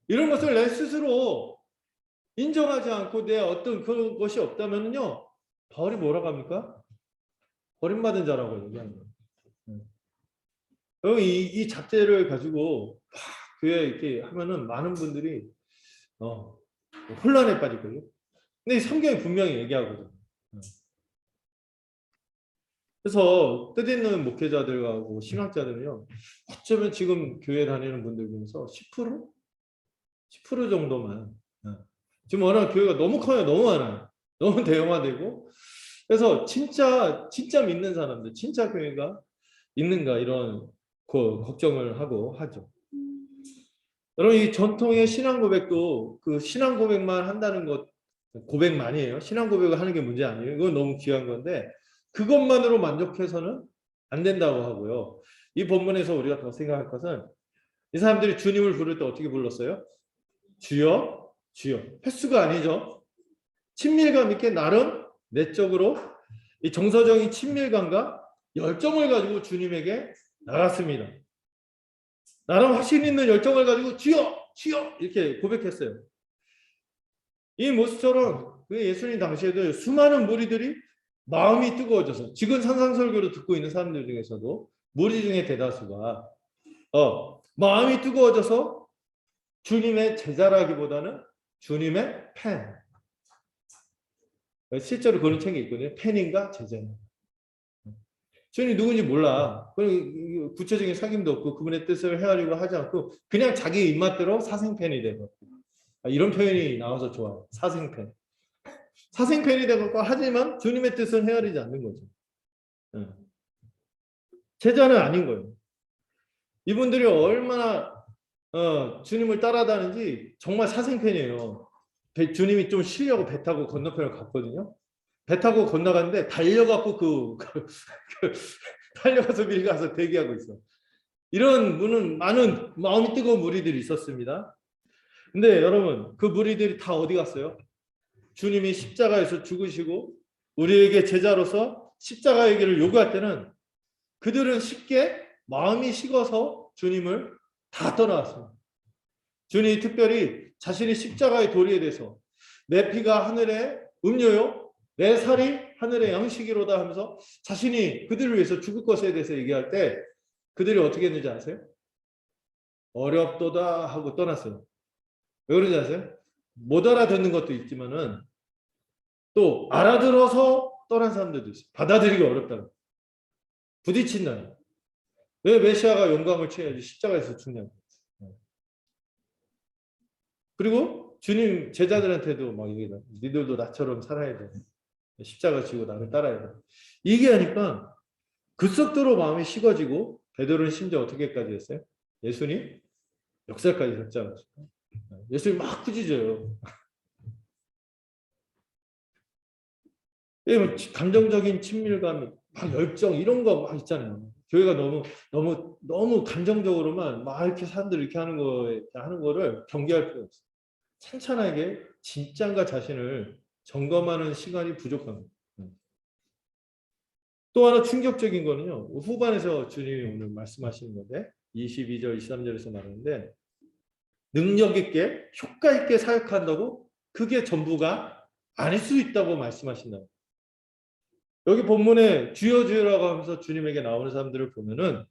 이런 것을 내 스스로 인정하지 않고 내 어떤 그런 것이 없다면요, 바울이 뭐라고 합니까? 버림받은 자라고 얘기하는 거예요. 그럼 이 잣대를 가지고 막 교회에 이렇게 하면은 많은 분들이 혼란에 빠질걸요. 근데 이 성경이 분명히 얘기하거든. 그래서 뜻있는 목회자들하고 신학자들은요, 어쩌면 지금 교회 다니는 분들 중에서 10%? 10% 정도만. 지금 워낙 교회가 너무 커요. 너무 많아요. 너무 대형화되고. 그래서 진짜 믿는 사람들, 진짜 교회가 있는가 이런 걱정을 하고 하죠. 여러분, 이 전통의 신앙 고백도 그 신앙 고백만 한다는 것, 고백만이에요. 신앙 고백을 하는 게 문제 아니에요. 이건 너무 귀한 건데 그것만으로 만족해서는 안 된다고 하고요. 이 본문에서 우리가 더 생각할 것은 이 사람들이 주님을 부를 때 어떻게 불렀어요? 주여, 주여. 횟수가 아니죠. 친밀감 있게 나름 내적으로 이 정서적인 친밀감과 열정을 가지고 주님에게 나갔습니다. 나름 확신 있는 열정을 가지고 주여, 주여 이렇게 고백했어요. 이 모습처럼 그 예수님 당시에도 수많은 무리들이 마음이 뜨거워져서, 지금 산상설교를 듣고 있는 사람들 중에서도 무리 중에 대다수가 마음이 뜨거워져서 주님의 제자라기보다는 주님의 팬. 실제로 그런 책이 있거든요. 팬인가 제자인가. 주님이 누군지 몰라. 구체적인 사귐도 없고 그분의 뜻을 헤아리고 하지 않고 그냥 자기 입맛대로 사생팬이 되고, 이런 표현이 나와서 좋아요. 사생팬. 사생팬이 되고 하지만 주님의 뜻을 헤아리지 않는 거죠. 제자는 아닌 거예요. 이분들이 얼마나 주님을 따라다니는지 정말 사생팬이에요. 주님이 좀 쉬려고 배 타고 건너편을 갔거든요. 배 타고 건너갔는데 달려갖고 달려가서 미리 가서 대기하고 있어. 이런 많은 마음이 뜨거운 무리들이 있었습니다. 근데 여러분, 그 무리들이 다 어디 갔어요? 주님이 십자가에서 죽으시고 우리에게 제자로서 십자가의 길을 요구할 때는 그들은 쉽게 마음이 식어서 주님을 다 떠나왔습니다. 주님이 특별히 자신이 십자가의 도리에 대해서 내 피가 하늘의 음료요, 내 살이 하늘의 양식이로다 하면서 자신이 그들을 위해서 죽을 것에 대해서 얘기할 때 그들이 어떻게 했는지 아세요? 어렵도다 하고 떠났어요. 왜 그런지 아세요? 못 알아듣는 것도 있지만은 또 알아들어서 떠난 사람들도 있어요. 받아들이기 어렵다고. 부딪힌다. 왜 메시아가 영광을 취해야지 십자가에서 죽냐고. 그리고 주님 제자들한테도 막 얘기해요. 니들도 나처럼 살아야 돼. 십자가 지고 나를 따라야 돼. 얘기하니까 급속도로 마음이 식어지고 베드로는 심지어 어떻게까지 했어요? 예수님 역살까지 잡자마자 예수님 막 꾸짖어요. 감정적인 친밀감, 막 열정 이런 거 막 있잖아요. 교회가 너무 감정적으로만 막 이렇게 사람들 이렇게 하는 거를 경계할 필요 없어요. 찬찬하게 진짠가 자신을 점검하는 시간이 부족합니다. 또 하나 충격적인 거는요. 후반에서 주님이 오늘 말씀하시는 건데 22절, 23절에서 말하는데 능력 있게 효과 있게 사역한다고 그게 전부가 아닐 수 있다고 말씀하신다. 여기 본문에 주여 주여라고 하면서 주님에게 나오는 사람들을 보면은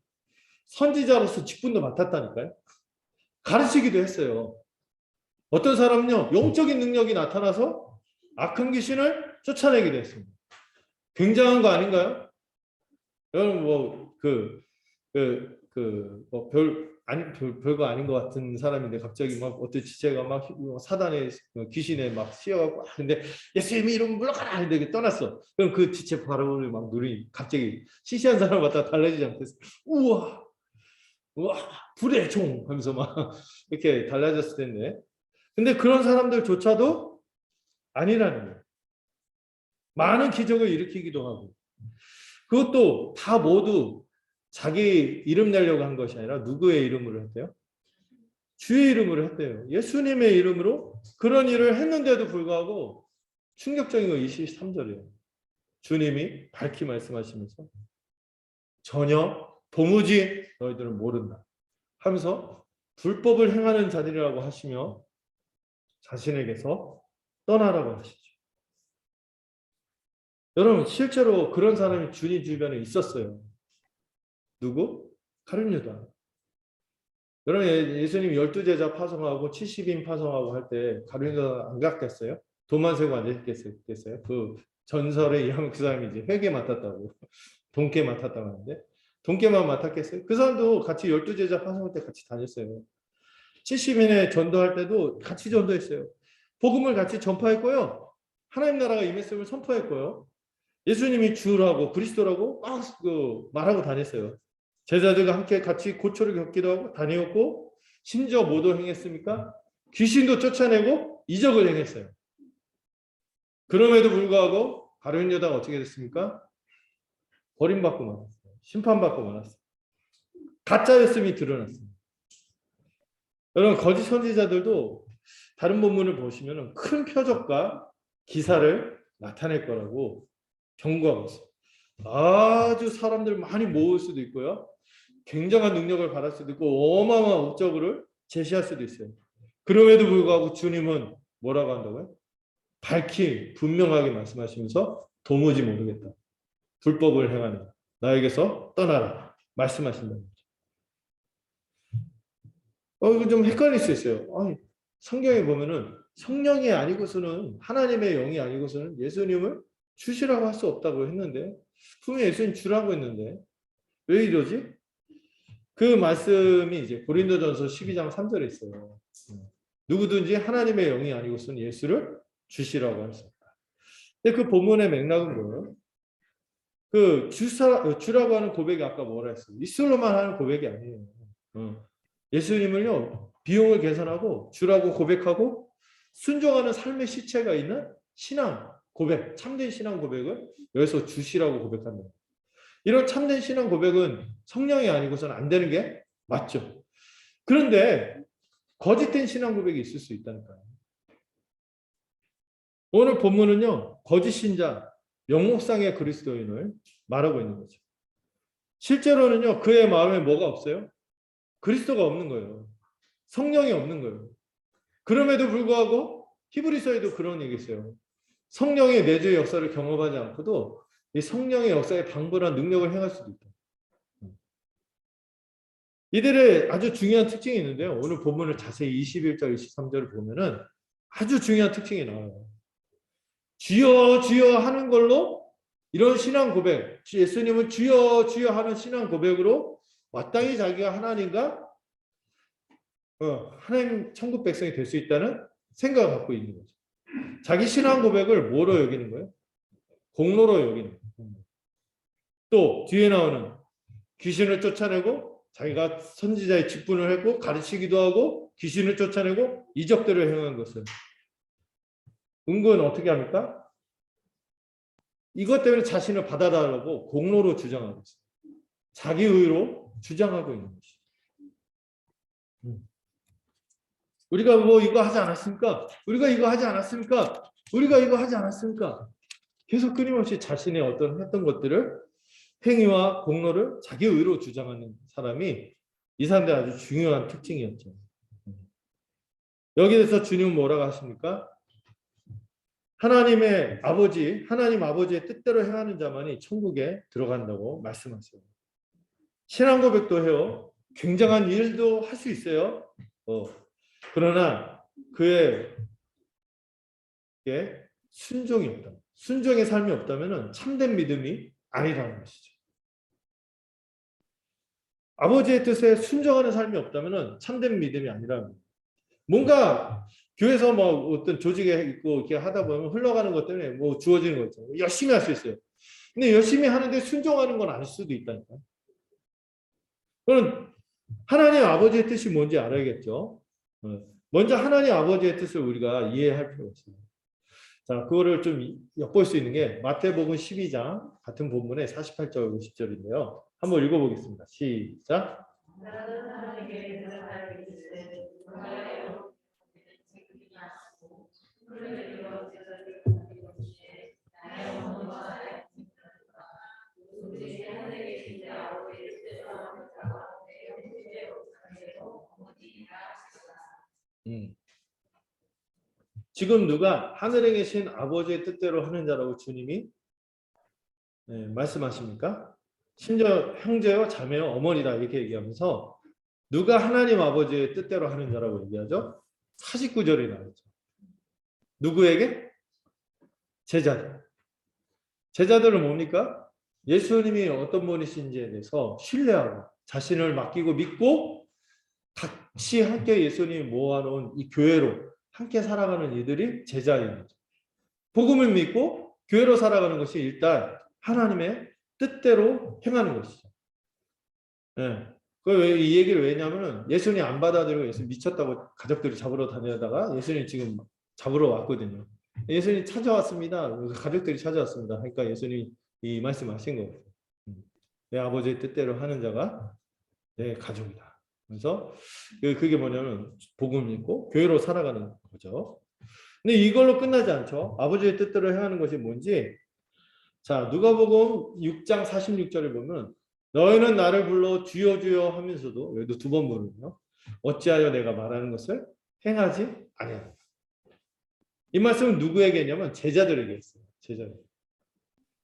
선지자로서 직분도 맡았다니까요. 가르치기도 했어요. 어떤 사람은요, 영적인 능력이 나타나서 악한 귀신을 쫓아내기도 했습니다. 굉장한 거 아닌가요? 여러분 아니 별거 아닌 것 같은 사람인데 갑자기 막 어떤 지체가 막 사단의 귀신에 막 씌어갖고 근데 예수님 이름 물러가라 근데 이게 떠났어. 그럼 그 지체 바람을 막 누리 갑자기 시시한 사람 갖다 달라지지 않겠어. 우와 우와 불의 종 하면서 막 이렇게 달라졌을 텐데 근데 그런 사람들조차도 아니라는 거예요. 많은 기적을 일으키기도 하고 그것도 다 모두 자기 이름 내려고 한 것이 아니라 누구의 이름으로 했대요? 주의 이름으로 했대요. 예수님의 이름으로 그런 일을 했는데도 불구하고 충격적인 거 23절이에요. 주님이 밝히 말씀하시면서 전혀 도무지 너희들은 모른다 하면서 불법을 행하는 자들이라고 하시며 자신에게서 떠나라고 하시죠. 여러분 실제로 그런 사람이 주님 주변에 있었어요. 누구? 가룟 유다. 여러분 예수님 12제자 파송하고 70인 파송하고 할 때 가룟 유다 안 갔겠어요? 돈만 세고 앉아있겠어요? 그 전설에 의하면 그 사람이 이제 회계 맡았다고 돈깨 맡았다고 하는데 돈깨만 맡았겠어요? 그 사람도 같이 12제자 파송할 때 같이 다녔어요. 70인의 전도할 때도 같이 전도했어요. 복음을 같이 전파했고요. 하나님 나라가 임했음을 선포했고요. 예수님이 주라고 그리스도라고 막 말하고 다녔어요. 제자들과 함께 같이 고초를 겪기도 하고 다녔고 심지어 뭐도 행했습니까? 귀신도 쫓아내고 이적을 행했어요. 그럼에도 불구하고 가룟 유다가 어떻게 됐습니까? 버림받고 말았어요. 심판받고 말았어요. 가짜였음이 드러났어요. 여러분 거짓 선지자들도 다른 본문을 보시면 큰 표적과 기사를 나타낼 거라고 경고하고 있어요. 아주 사람들 많이 모을 수도 있고요. 굉장한 능력을 받을 수도 있고 어마어마한 업적을 제시할 수도 있어요. 그럼에도 불구하고 주님은 뭐라고 한다고요? 밝히 분명하게 말씀하시면서 도무지 모르겠다. 불법을 행하는 나에게서 떠나라. 말씀하신다는 거죠. 이거 좀 헷갈릴 수 있어요. 아니, 성경에 보면은 성령이 아니고서는 하나님의 영이 아니고서는 예수님을 주시라고 할 수 없다고 했는데 분명히 예수님 주라고 했는데 왜 이러지? 그 말씀이 이제 고린도전서 12장 3절에 있어요. 누구든지 하나님의 영이 아니고서는 예수를 주시라고 할 수 없다. 근데 그 본문의 맥락은 뭐예요? 그 주라고 하는 고백이 아까 뭐라 했어요? 입술로만 하는 고백이 아니에요. 예수님을요 비용을 계산하고 주라고 고백하고 순종하는 삶의 실체가 있는 신앙 고백, 참된 신앙 고백을 여기서 주시라고 고백한다. 이런 참된 신앙 고백은 성령이 아니고서는 안 되는 게 맞죠. 그런데 거짓된 신앙 고백이 있을 수 있다니까요. 오늘 본문은요 거짓 신자, 명목상의 그리스도인을 말하고 있는 거죠. 실제로는요 그의 마음에 뭐가 없어요? 그리스도가 없는 거예요. 성령이 없는 거예요. 그럼에도 불구하고 히브리서에도 그런 얘기 있어요. 성령의 내주의 역사를 경험하지 않고도 이 성령의 역사에 방불한 능력을 행할 수도 있다. 이들의 아주 중요한 특징이 있는데요. 오늘 본문을 자세히 21절, 23절을 보면은 아주 중요한 특징이 나와요. 주여 주여 하는 걸로 이런 신앙 고백, 예수님은 주여 주여 하는 신앙 고백으로 마땅히 자기가 하나님과 하나님 천국 백성이 될 수 있다는 생각을 갖고 있는 거죠. 자기 신앙 고백을 뭐로 여기는 거예요? 공로로 여기는 거예요. 또 뒤에 나오는 귀신을 쫓아내고 자기가 선지자의 직분을 했고 가르치기도 하고 귀신을 쫓아내고 이적들을 행한 것을 은근 어떻게 합니까? 이것 때문에 자신을 받아달라고 공로로 주장하고 있어요. 자기 의로 주장하고 있는 것이죠. 우리가 뭐 이거 하지 않았습니까? 우리가 이거 하지 않았습니까? 우리가 이거 하지 않았습니까? 계속 끊임없이 자신의 어떤 했던 것들을 행위와 공로를 자기 의로 주장하는 사람이 이 사람들의 아주 중요한 특징이었죠. 여기에서 주님은 뭐라고 하십니까? 하나님의 아버지, 하나님 아버지의 뜻대로 행하는 자만이 천국에 들어간다고 말씀하세요. 신앙 고백도 해요. 굉장한 일도 할 수 있어요. 그러나 그의 순종이 없다. 순종의 삶이 없다면 참된 믿음이 아니라는 것이죠. 아버지의 뜻에 순종하는 삶이 없다면 참된 믿음이 아니라 뭔가 교회에서 뭐 어떤 조직에 있고 이렇게 하다 보면 흘러가는 것 때문에 뭐 주어지는 거 있잖아요. 열심히 할 수 있어요. 근데 열심히 하는데 순종하는 건 아닐 수도 있다니까. 그럼 하나님 아버지의 뜻이 뭔지 알아야겠죠. 먼저 하나님 아버지의 뜻을 우리가 이해할 필요가 있어요. 자, 그거를 좀 엿볼 수 있는 게 마태복음 12장 같은 본문의 48절 50절인데요. 한번 읽어보겠습니다. 시작. 음. 지금 누가 하늘에 계신 아버지의 뜻대로 하는 자라고 주님이 말씀하십니까? 심지어 형제요, 자매요, 어머니다 이렇게 얘기하면서 누가 하나님 아버지의 뜻대로 하는 자라고 얘기하죠? 49절에 나오죠. 누구에게? 제자들. 제자들은 뭡니까? 예수님이 어떤 분이신지에 대해서 신뢰하고 자신을 맡기고 믿고 같이 함께 예수님이 모아놓은 이 교회로 함께 살아가는 이들이 제자인 거죠. 복음을 믿고 교회로 살아가는 것이 일단 하나님의 뜻대로 행하는 것이죠. 예. 이 얘기를 왜냐하면 예수님 안 받아들이고 예수님 미쳤다고 가족들이 잡으러 다니다가 예수님 지금 잡으러 왔거든요. 예수님 찾아왔습니다. 가족들이 찾아왔습니다. 그러니까 예수님이 이 말씀하신 거예요. 내 아버지의 뜻대로 하는 자가 내 가족이다. 그래서 그게 뭐냐면 복음 믿고 교회로 살아가는 거죠. 근데 이걸로 끝나지 않죠. 아버지의 뜻대로 행하는 것이 뭔지. 자, 누가복음 6장 46절을 보면 너희는 나를 불러 주여 주여 하면서도 여기도 두 번 부르며 어찌하여 내가 말하는 것을 행하지 아니하느냐. 이 말씀은 누구에게냐면 제자들에게 했어요. 제자들.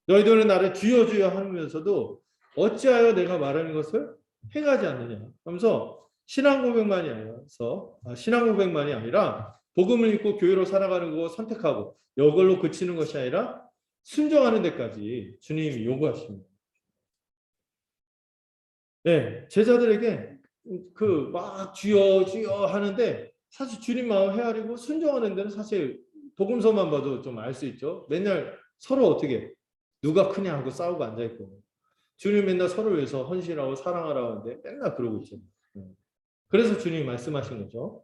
너희들은 나를 주여 주여 하면서도 어찌하여 내가 말하는 것을 행하지 않느냐. 하면서 신앙 고백만이 아니라 복음을 믿고 교회로 살아가는 거 선택하고 이걸로 그치는 것이 아니라 순종하는 데까지 주님이 요구하십니다. 네, 제자들에게 그 막 주여 주여 하는데 사실 주님 마음 헤아리고 순종하는 데는 사실 복음서만 봐도 좀 알 수 있죠. 맨날 서로 어떻게 누가 크냐 하고 싸우고 앉아 있고 주님 맨날 서로 위해서 헌신하고 사랑하라고 하는데 맨날 그러고 있잖아요. 그래서 주님이 말씀하신 거죠.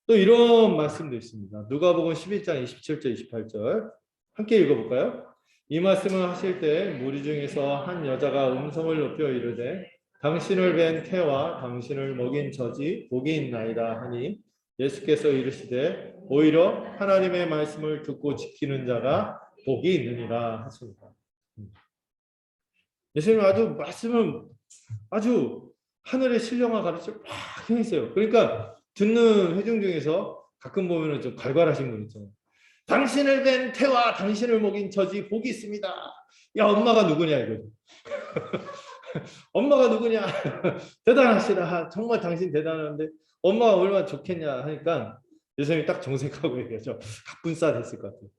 또 이런 말씀도 있습니다. 누가복음 11장 27절 28절 함께 읽어볼까요? 이 말씀을 하실 때 무리 중에서 한 여자가 음성을 높여 이르되 당신을 뵌 태와 당신을 먹인 젖이 복이 있나이다 하니 예수께서 이르시되 오히려 하나님의 말씀을 듣고 지키는 자가 복이 있느니라 하십니다. 예수님 말씀은 아주 하늘의 신령한 가르침을 막 행했어요. 그러니까 듣는 회중 중에서 가끔 보면은 좀 갈갈하신 분 있잖아요. 당신을 뵌 태와 당신을 먹인 젖이 복이 있습니다. 야, 엄마가 누구냐 이거죠. 엄마가 누구냐. 대단하시다. 정말 당신 대단한데 엄마가 얼마나 좋겠냐 하니까 예수님이 딱 정색하고 얘기하죠. 갑분싸 됐을 것 같아요.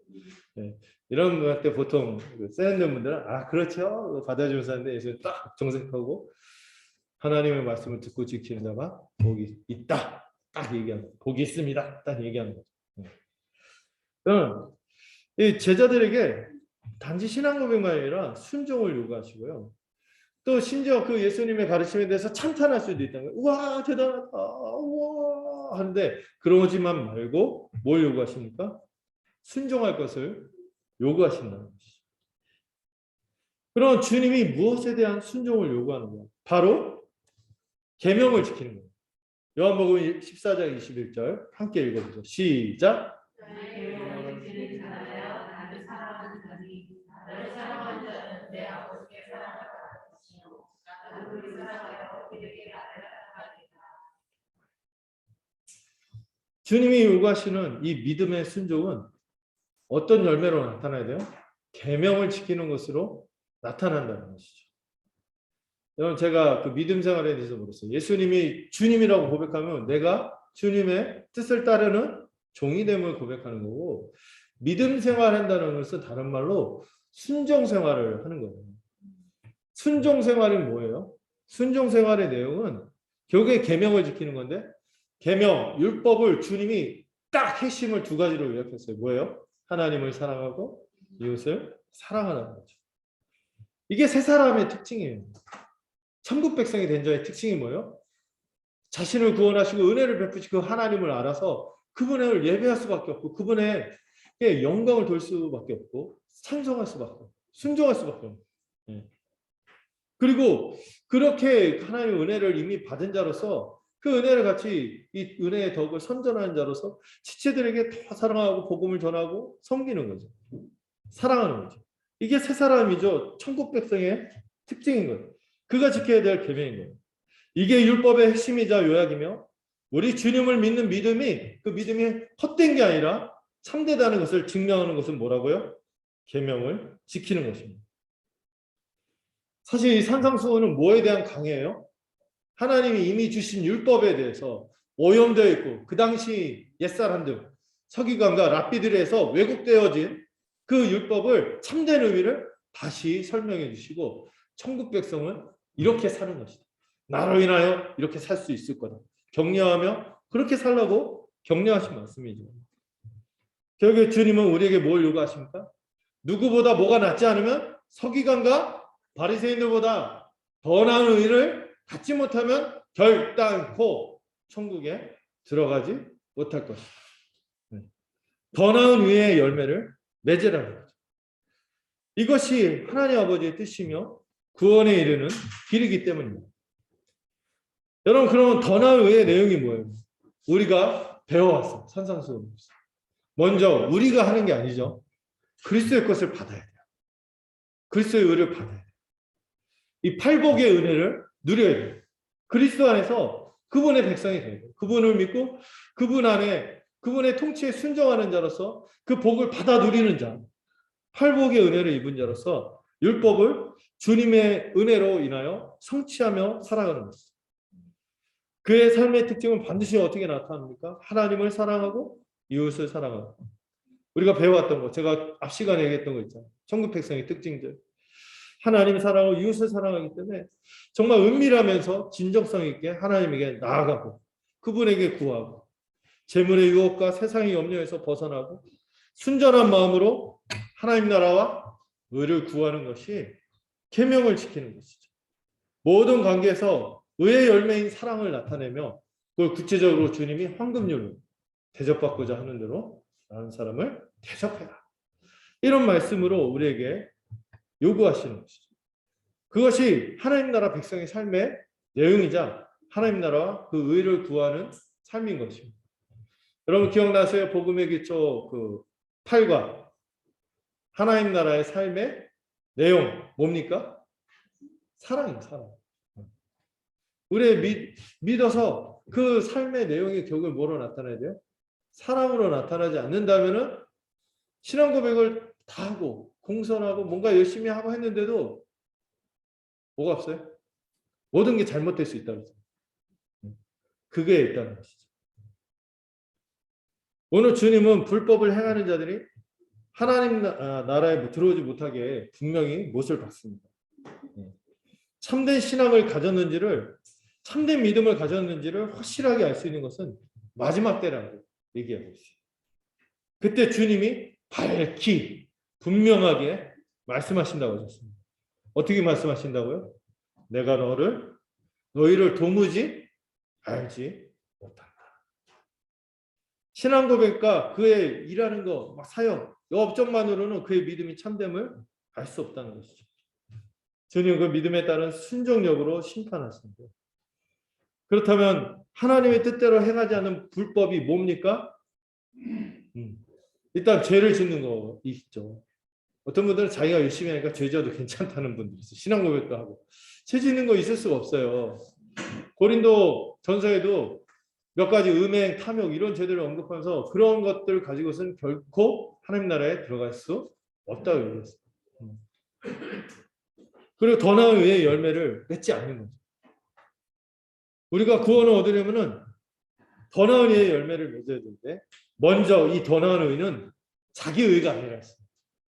네. 이런 분한테 보통 세련된 분들은 아 그렇죠. 받아주면서 하는데 예수님 딱 정색하고 하나님의 말씀을 듣고 지키는 자가 복이 있다. 딱 얘기하는 거예요. 복이 있습니다. 딱 얘기하는 거죠. 이 제자들에게 단지 신앙 고백만 아니라 순종을 요구하시고요. 또 심지어 그 예수님의 가르침에 대해서 찬탄할 수도 있다는 거예요. 우와 대단하다. 우와 하는데 그러지만 말고 뭘 요구하십니까? 순종할 것을 요구하신다는 것이죠. 그럼 주님이 무엇에 대한 순종을 요구하는 거예요? 바로 계명을 지키는 거예요. 요한복음 14장 21절 함께 읽어보죠. 시작. 주님이 요구하시는 이 믿음의 순종은 어떤 열매로 나타나야 돼요? 계명을 지키는 것으로 나타난다는 것이죠. 여러분 제가 그 믿음 생활에 대해서 물었어요. 예수님이 주님이라고 고백하면 내가 주님의 뜻을 따르는 종이 됨을 고백하는 거고 믿음 생활한다는 것은 다른 말로 순종 생활을 하는 거예요. 순종 생활은 뭐예요? 순종 생활의 내용은 결국에 계명을 지키는 건데 계명, 율법을 주님이 딱 핵심을 두 가지로 요약했어요. 뭐예요? 하나님을 사랑하고 이웃을 사랑하는 거죠. 이게 새 사람의 특징이에요. 천국 백성이 된 자의 특징이 뭐예요? 자신을 구원하시고 은혜를 베푸시고 하나님을 알아서 그분을 예배할 수밖에 없고 그분의 영광을 돌 수밖에 없고 찬송할 수밖에 없고 순종할 수밖에 없고 그리고 그렇게 하나님의 은혜를 이미 받은 자로서 그 은혜를 같이 이 은혜의 덕을 선전하는 자로서 지체들에게 더 사랑하고 복음을 전하고 섬기는 거죠. 사랑하는 거죠. 이게 새 사람이죠. 천국 백성의 특징인 거예요. 그가 지켜야 될 계명인 거예요. 이게 율법의 핵심이자 요약이며 우리 주님을 믿는 믿음이 그 믿음이 헛된 게 아니라 참되다는 것을 증명하는 것은 뭐라고요? 계명을 지키는 것입니다. 사실 이 산상수훈은 뭐에 대한 강의예요? 하나님이 이미 주신 율법에 대해서 오염되어 있고 그 당시 옛사람들 서기관과 랍비들에서 왜곡되어진 그 율법을 참된 의미를 다시 설명해 주시고 천국 백성은 이렇게 사는 것이다. 나로 인하여 이렇게 살 수 있을 거다. 격려하며 그렇게 살라고 격려하신 말씀이죠. 결국에 주님은 우리에게 뭘 요구하십니까? 누구보다 뭐가 낫지 않으면 서기관과 바리새인들보다 더 나은 의를 갖지 못하면 결단코 천국에 들어가지 못할 것이다. 더 나은 의의 열매를 맺으라는 거죠. 이것이 하나님 아버지의 뜻이며 구원에 이르는 길이기 때문입니다. 여러분 그러면 더 나은 의의 내용이 뭐예요? 우리가 배워왔어. 산상수훈에서. 먼저 우리가 하는 게 아니죠. 그리스도의 것을 받아야 돼요. 그리스도의 의를 받아야 돼요. 이 팔복의 은혜를 누려야 돼요. 그리스도 안에서 그분의 백성이 돼야 돼요. 그분을 믿고 그분 안에 그분의 통치에 순종하는 자로서 그 복을 받아 누리는 자. 팔복의 은혜를 입은 자로서 율법을 주님의 은혜로 인하여 성취하며 살아가는 것입니다. 그의 삶의 특징은 반드시 어떻게 나타납니까? 하나님을 사랑하고 이웃을 사랑하고. 우리가 배워왔던 거, 제가 앞 시간에 얘기했던 거 있잖아요. 천국 백성의 특징들. 하나님 사랑하고 이웃을 사랑하기 때문에 정말 은밀하면서 진정성 있게 하나님에게 나아가고 그분에게 구하고 재물의 유혹과 세상의 염려에서 벗어나고 순전한 마음으로 하나님 나라와 의를 구하는 것이 계명을 지키는 것이죠. 모든 관계에서 의의 열매인 사랑을 나타내며 그걸 구체적으로 주님이 황금률로 대접받고자 하는 대로 나는 사람을 대접해라. 이런 말씀으로 우리에게 요구하시는 것이죠. 그것이 하나님 나라 백성의 삶의 내용이자 하나님 나라와 그 의를 구하는 삶인 것입니다. 여러분 기억나세요? 복음의 기초 그 8과 하나님 나라의 삶의 내용 뭡니까? 사랑이에요. 사랑. 우리 믿어서 그 삶의 내용이 결국에 뭐로 나타나야 돼요? 사랑으로 나타나지 않는다면은 신앙 고백을 다 하고 공선하고 뭔가 열심히 하고 했는데도 뭐가 없어요? 모든 게 잘못될 수 있다는 거죠. 그게 있다는 것이죠. 오늘 주님은 불법을 행하는 자들이 하나님 나라에 들어오지 못하게 분명히 못을 박습니다. 참된 신앙을 가졌는지를 참된 믿음을 가졌는지를 확실하게 알 수 있는 것은 마지막 때라고 얘기하고 있어요. 그때 주님이 밝히 분명하게 말씀하신다고 하셨습니다. 어떻게 말씀하신다고요? 내가 너희를 도무지 알지 못한다. 신앙 고백과 그의 일하는 거, 사역, 이 업적만으로는 그의 믿음이 참됨을 알 수 없다는 것이죠. 주님 그 믿음에 따른 순종력으로 심판하십니다. 그렇다면 하나님의 뜻대로 행하지 않는 불법이 뭡니까? 일단 죄를 짓는 거 있죠. 어떤 분들은 자기가 열심히 하니까 죄 지어도 괜찮다는 분들이 있어요. 신앙 고백도 하고. 죄 짓는 거 있을 수가 없어요. 고린도 전서에도 몇 가지 음행, 탐욕 이런 죄들을 언급하면서 그런 것들 가지고서는 결코 하나님 나라에 들어갈 수 없다고 얘기했어요. 그리고 더 나은 의의 열매를 맺지 않는 거죠. 우리가 구원을 얻으려면은 더 나은 의의 열매를 맺어야 되는데 먼저 이 더 나은 의는 자기 의가 아니라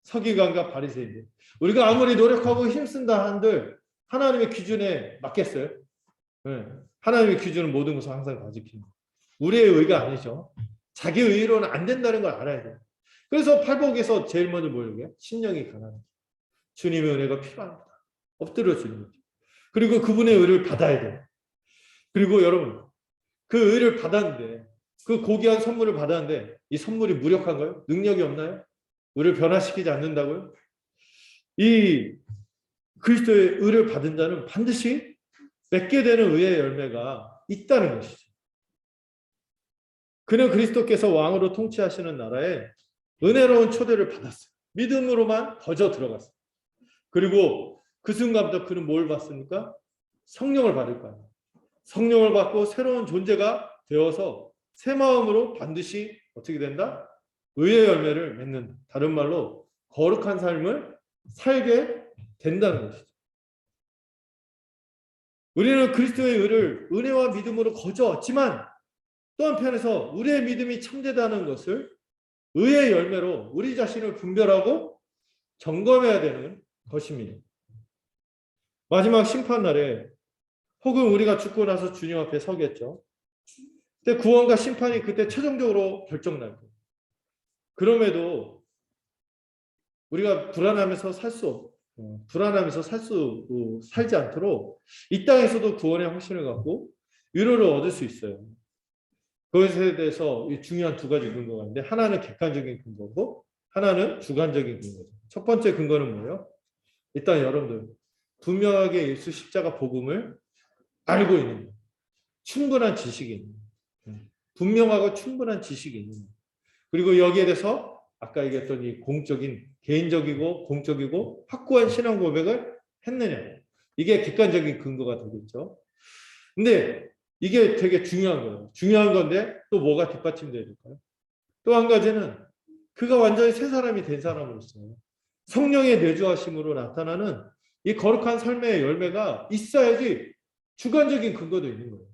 서기관과 바리새인들. 우리가 아무리 노력하고 힘쓴다 한들 하나님의 기준에 맞겠어요? 네. 하나님의 기준은 모든 것을 항상 다 지키는 거예요. 우리의 의가 아니죠. 자기 의로는 안 된다는 걸 알아야 돼요. 그래서 팔복에서 제일 먼저 뭘 얘기해요? 심령이 가난해. 주님의 은혜가 필요합니다. 엎드려 주는 거죠. 그리고 그분의 의를 받아야 돼요. 그리고 여러분, 그 의를 받았는데, 그 고귀한 선물을 받았는데 이 선물이 무력한가요? 능력이 없나요? 우리를 변화시키지 않는다고요? 이 그리스도의 의를 받은 자는 반드시 맺게 되는 의의 열매가 있다는 것이죠. 그는 그리스도께서 왕으로 통치하시는 나라에 은혜로운 초대를 받았어요. 믿음으로만 거저 들어갔어요. 그리고 그 순간부터 그는 뭘 받습니까? 성령을 받을 거예요. 성령을 받고 새로운 존재가 되어서 새 마음으로 반드시 어떻게 된다? 의의 열매를 맺는다. 다른 말로 거룩한 삶을 살게 된다는 것이죠. 우리는 그리스도의 의를 은혜와 믿음으로 거저 얻지만 또 한편에서 우리의 믿음이 참되다는 것을 의의 열매로 우리 자신을 분별하고 점검해야 되는 것입니다. 마지막 심판날에 혹은 우리가 죽고 나서 주님 앞에 서겠죠. 근데 구원과 심판이 그때 최종적으로 결정날 거예요. 그럼에도 우리가 불안하면서 살지 않도록 이 땅에서도 구원의 확신을 갖고 위로를 얻을 수 있어요. 그것에 대해서 중요한 두 가지 근거가 있는데 하나는 객관적인 근거고 하나는 주관적인 근거죠. 첫 번째 근거는 뭐예요? 일단 여러분들 분명하게 예수 십자가 복음을 알고 있는 거예요. 충분한 지식이 있는 거예요. 분명하고 충분한 지식이 있는 거예요. 그리고 여기에 대해서 아까 얘기했던 이 공적인 개인적이고 공적이고 확고한 신앙 고백을 했느냐. 이게 객관적인 근거가 되겠죠. 근데 이게 되게 중요한 거예요. 중요한 건데 또 뭐가 뒷받침돼야 될까요? 또 한 가지는 그가 완전히 새 사람이 된 사람으로서요. 성령의 내주하심으로 나타나는 이 거룩한 삶의 열매가 있어야지 주관적인 근거도 있는 거예요.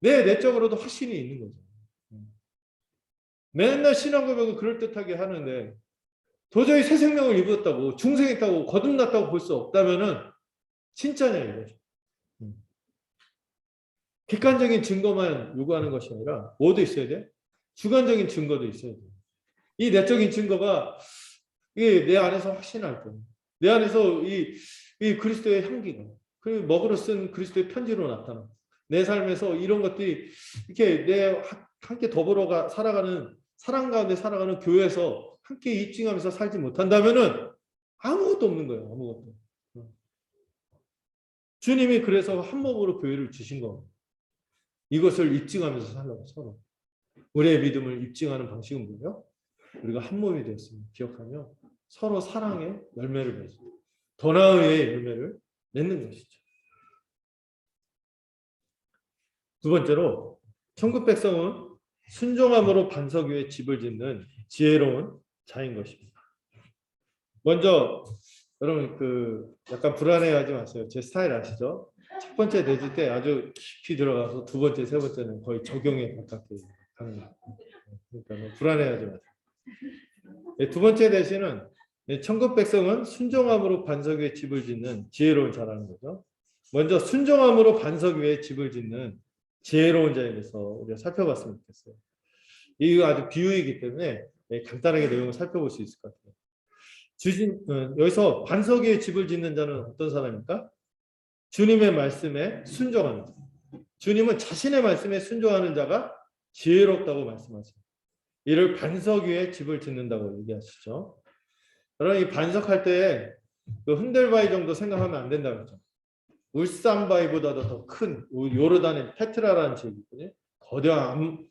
내 내적으로도 확신이 있는 거죠. 맨날 신앙 고백을 그럴듯하게 하는데 도저히 새 생명을 입었다고 중생했다고 거듭났다고 볼 수 없다면은 진짜냐 이거죠. 객관적인 증거만 요구하는 것이 아니라 뭐도 있어야 돼? 주관적인 증거도 있어야 돼. 이 내적인 증거가 이게 내 안에서 확신할 때, 내 안에서 이 그리스도의 향기가, 그리고 먹으러 쓴 그리스도의 편지로 나타나. 내 삶에서 이런 것들이 이렇게 내 함께 더불어 살아가는 사랑 가운데 살아가는 교회에서 함께 입증하면서 살지 못한다면은 아무것도 없는 거예요. 아무것도. 주님이 그래서 한 몸으로 교회를 주신 겁니다. 이것을 입증하면서 살라고 서로. 우리의 믿음을 입증하는 방식은 뭐예요? 우리가 한 몸이 되었음을 기억하며 서로 사랑의 열매를 맺습니다. 더 나은 의의 열매를 맺는 것이죠. 두 번째로 천국 백성은 순종함으로 반석 위에 집을 짓는 지혜로운 자인 것입니다. 먼저 여러분 약간 불안해하지 마세요. 제 스타일 아시죠? 첫 번째 대지 때 아주 깊이 들어가서 두 번째, 세 번째는 거의 적용에 가깝게 가는 거예요. 그러니까 뭐 불안해하지 마세요. 두 번째 대시는 천국 백성은 순종함으로 반석 위에 집을 짓는 지혜로운 자라는 거죠. 먼저 순종함으로 반석 위에 집을 짓는 지혜로운 자에 대해서 우리가 살펴봤으면 좋겠어요. 이거 아주 비유이기 때문에 간단하게 내용을 살펴볼 수 있을 것 같아요. 여기서 반석 위에 집을 짓는 자는 어떤 사람입니까? 주님의 말씀에 순종하는 자. 주님은 자신의 말씀에 순종하는 자가 지혜롭다고 말씀하세요. 이를 반석 위에 집을 짓는다고 얘기하시죠. 여러분 이 반석할 때 그 흔들바위 정도 생각하면 안 된다고 그랬죠. 울산바위보다도 더 큰 요르단의 페트라라는 지역이 있거든요. 거대한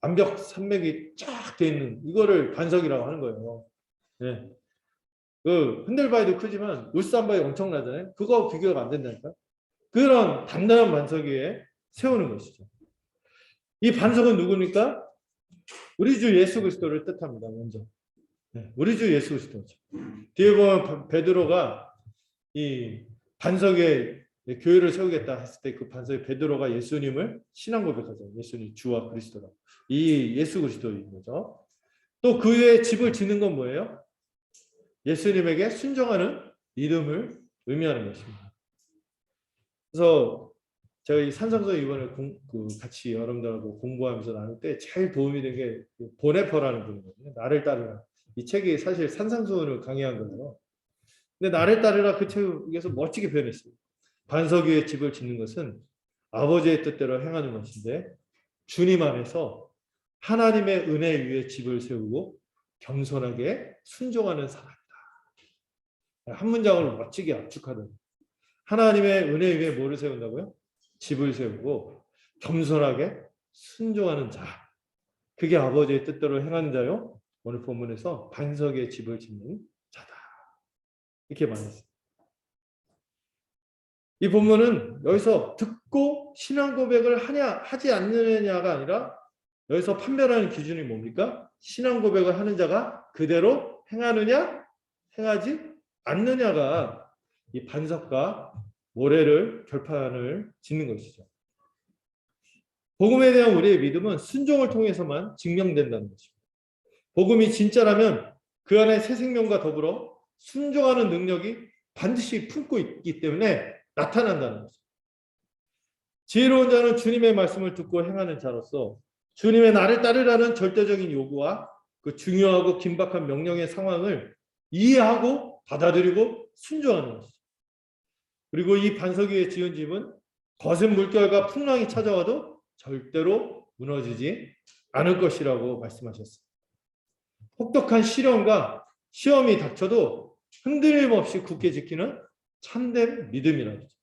암벽 산맥이 쫙 돼 있는 이거를 반석이라고 하는 거예요. 네. 그 흔들바위도 크지만 울산바위 엄청나잖아요. 그거 비교가 안 된다니까. 그런 단단한 반석 위에 세우는 것이죠. 이 반석은 누굽니까? 우리 주 예수 그리스도를 뜻합니다. 먼저. 네. 우리 주 예수 그리스도죠. 뒤에 보면 베드로가 이 반석에 교회를 세우겠다 했을 때 그 반석에 베드로가 예수님을 신앙 고백하죠. 예수님 주와 그리스도라. 이 예수 그리스도인 거죠. 또 그 위에 집을 짓는 건 뭐예요? 예수님에게 순종하는 믿음을 의미하는 것입니다. 그래서 제가 이 산상수 이번에 같이 여러분들하고 공부하면서 나눌 때 제일 도움이 된 게 보네퍼라는 분이거든요. 나를 따르라. 이 책이 사실 산상수훈을 강의한 거예요. 근데 나를 따르라 그 책에서 멋지게 표현했어요. 반석 위에 집을 짓는 것은 아버지의 뜻대로 행하는 것인데 주님 안에서 하나님의 은혜 위에 집을 세우고 겸손하게 순종하는 사람이다. 한 문장으로 멋지게 압축하는 하나님의 은혜 위에 뭐를 세운다고요? 집을 세우고 겸손하게 순종하는 자. 그게 아버지의 뜻대로 행하는 자요. 오늘 본문에서 반석에 집을 짓는 자다. 이렇게 말했어요. 이 본문은 여기서 듣고 신앙 고백을 하지 않느냐가 아니라 여기서 판별하는 기준이 뭡니까? 신앙 고백을 하는 자가 그대로 행하느냐, 행하지 않느냐가 이 반석과 모래를 결판을 짓는 것이죠. 복음에 대한 우리의 믿음은 순종을 통해서만 증명된다는 것입니다. 복음이 진짜라면 그 안에 새 생명과 더불어 순종하는 능력이 반드시 품고 있기 때문에 나타난다는 거죠. 지혜로운 자는 주님의 말씀을 듣고 행하는 자로서 주님의 나를 따르라는 절대적인 요구와 그 중요하고 긴박한 명령의 상황을 이해하고 받아들이고 순종하는 것이죠. 그리고 이 반석 위에 지은 집은 거센 물결과 풍랑이 찾아와도 절대로 무너지지 않을 것이라고 말씀하셨습니다. 혹독한 시련과 시험이 닥쳐도 흔들림 없이 굳게 지키는 참된 믿음이라는 거죠.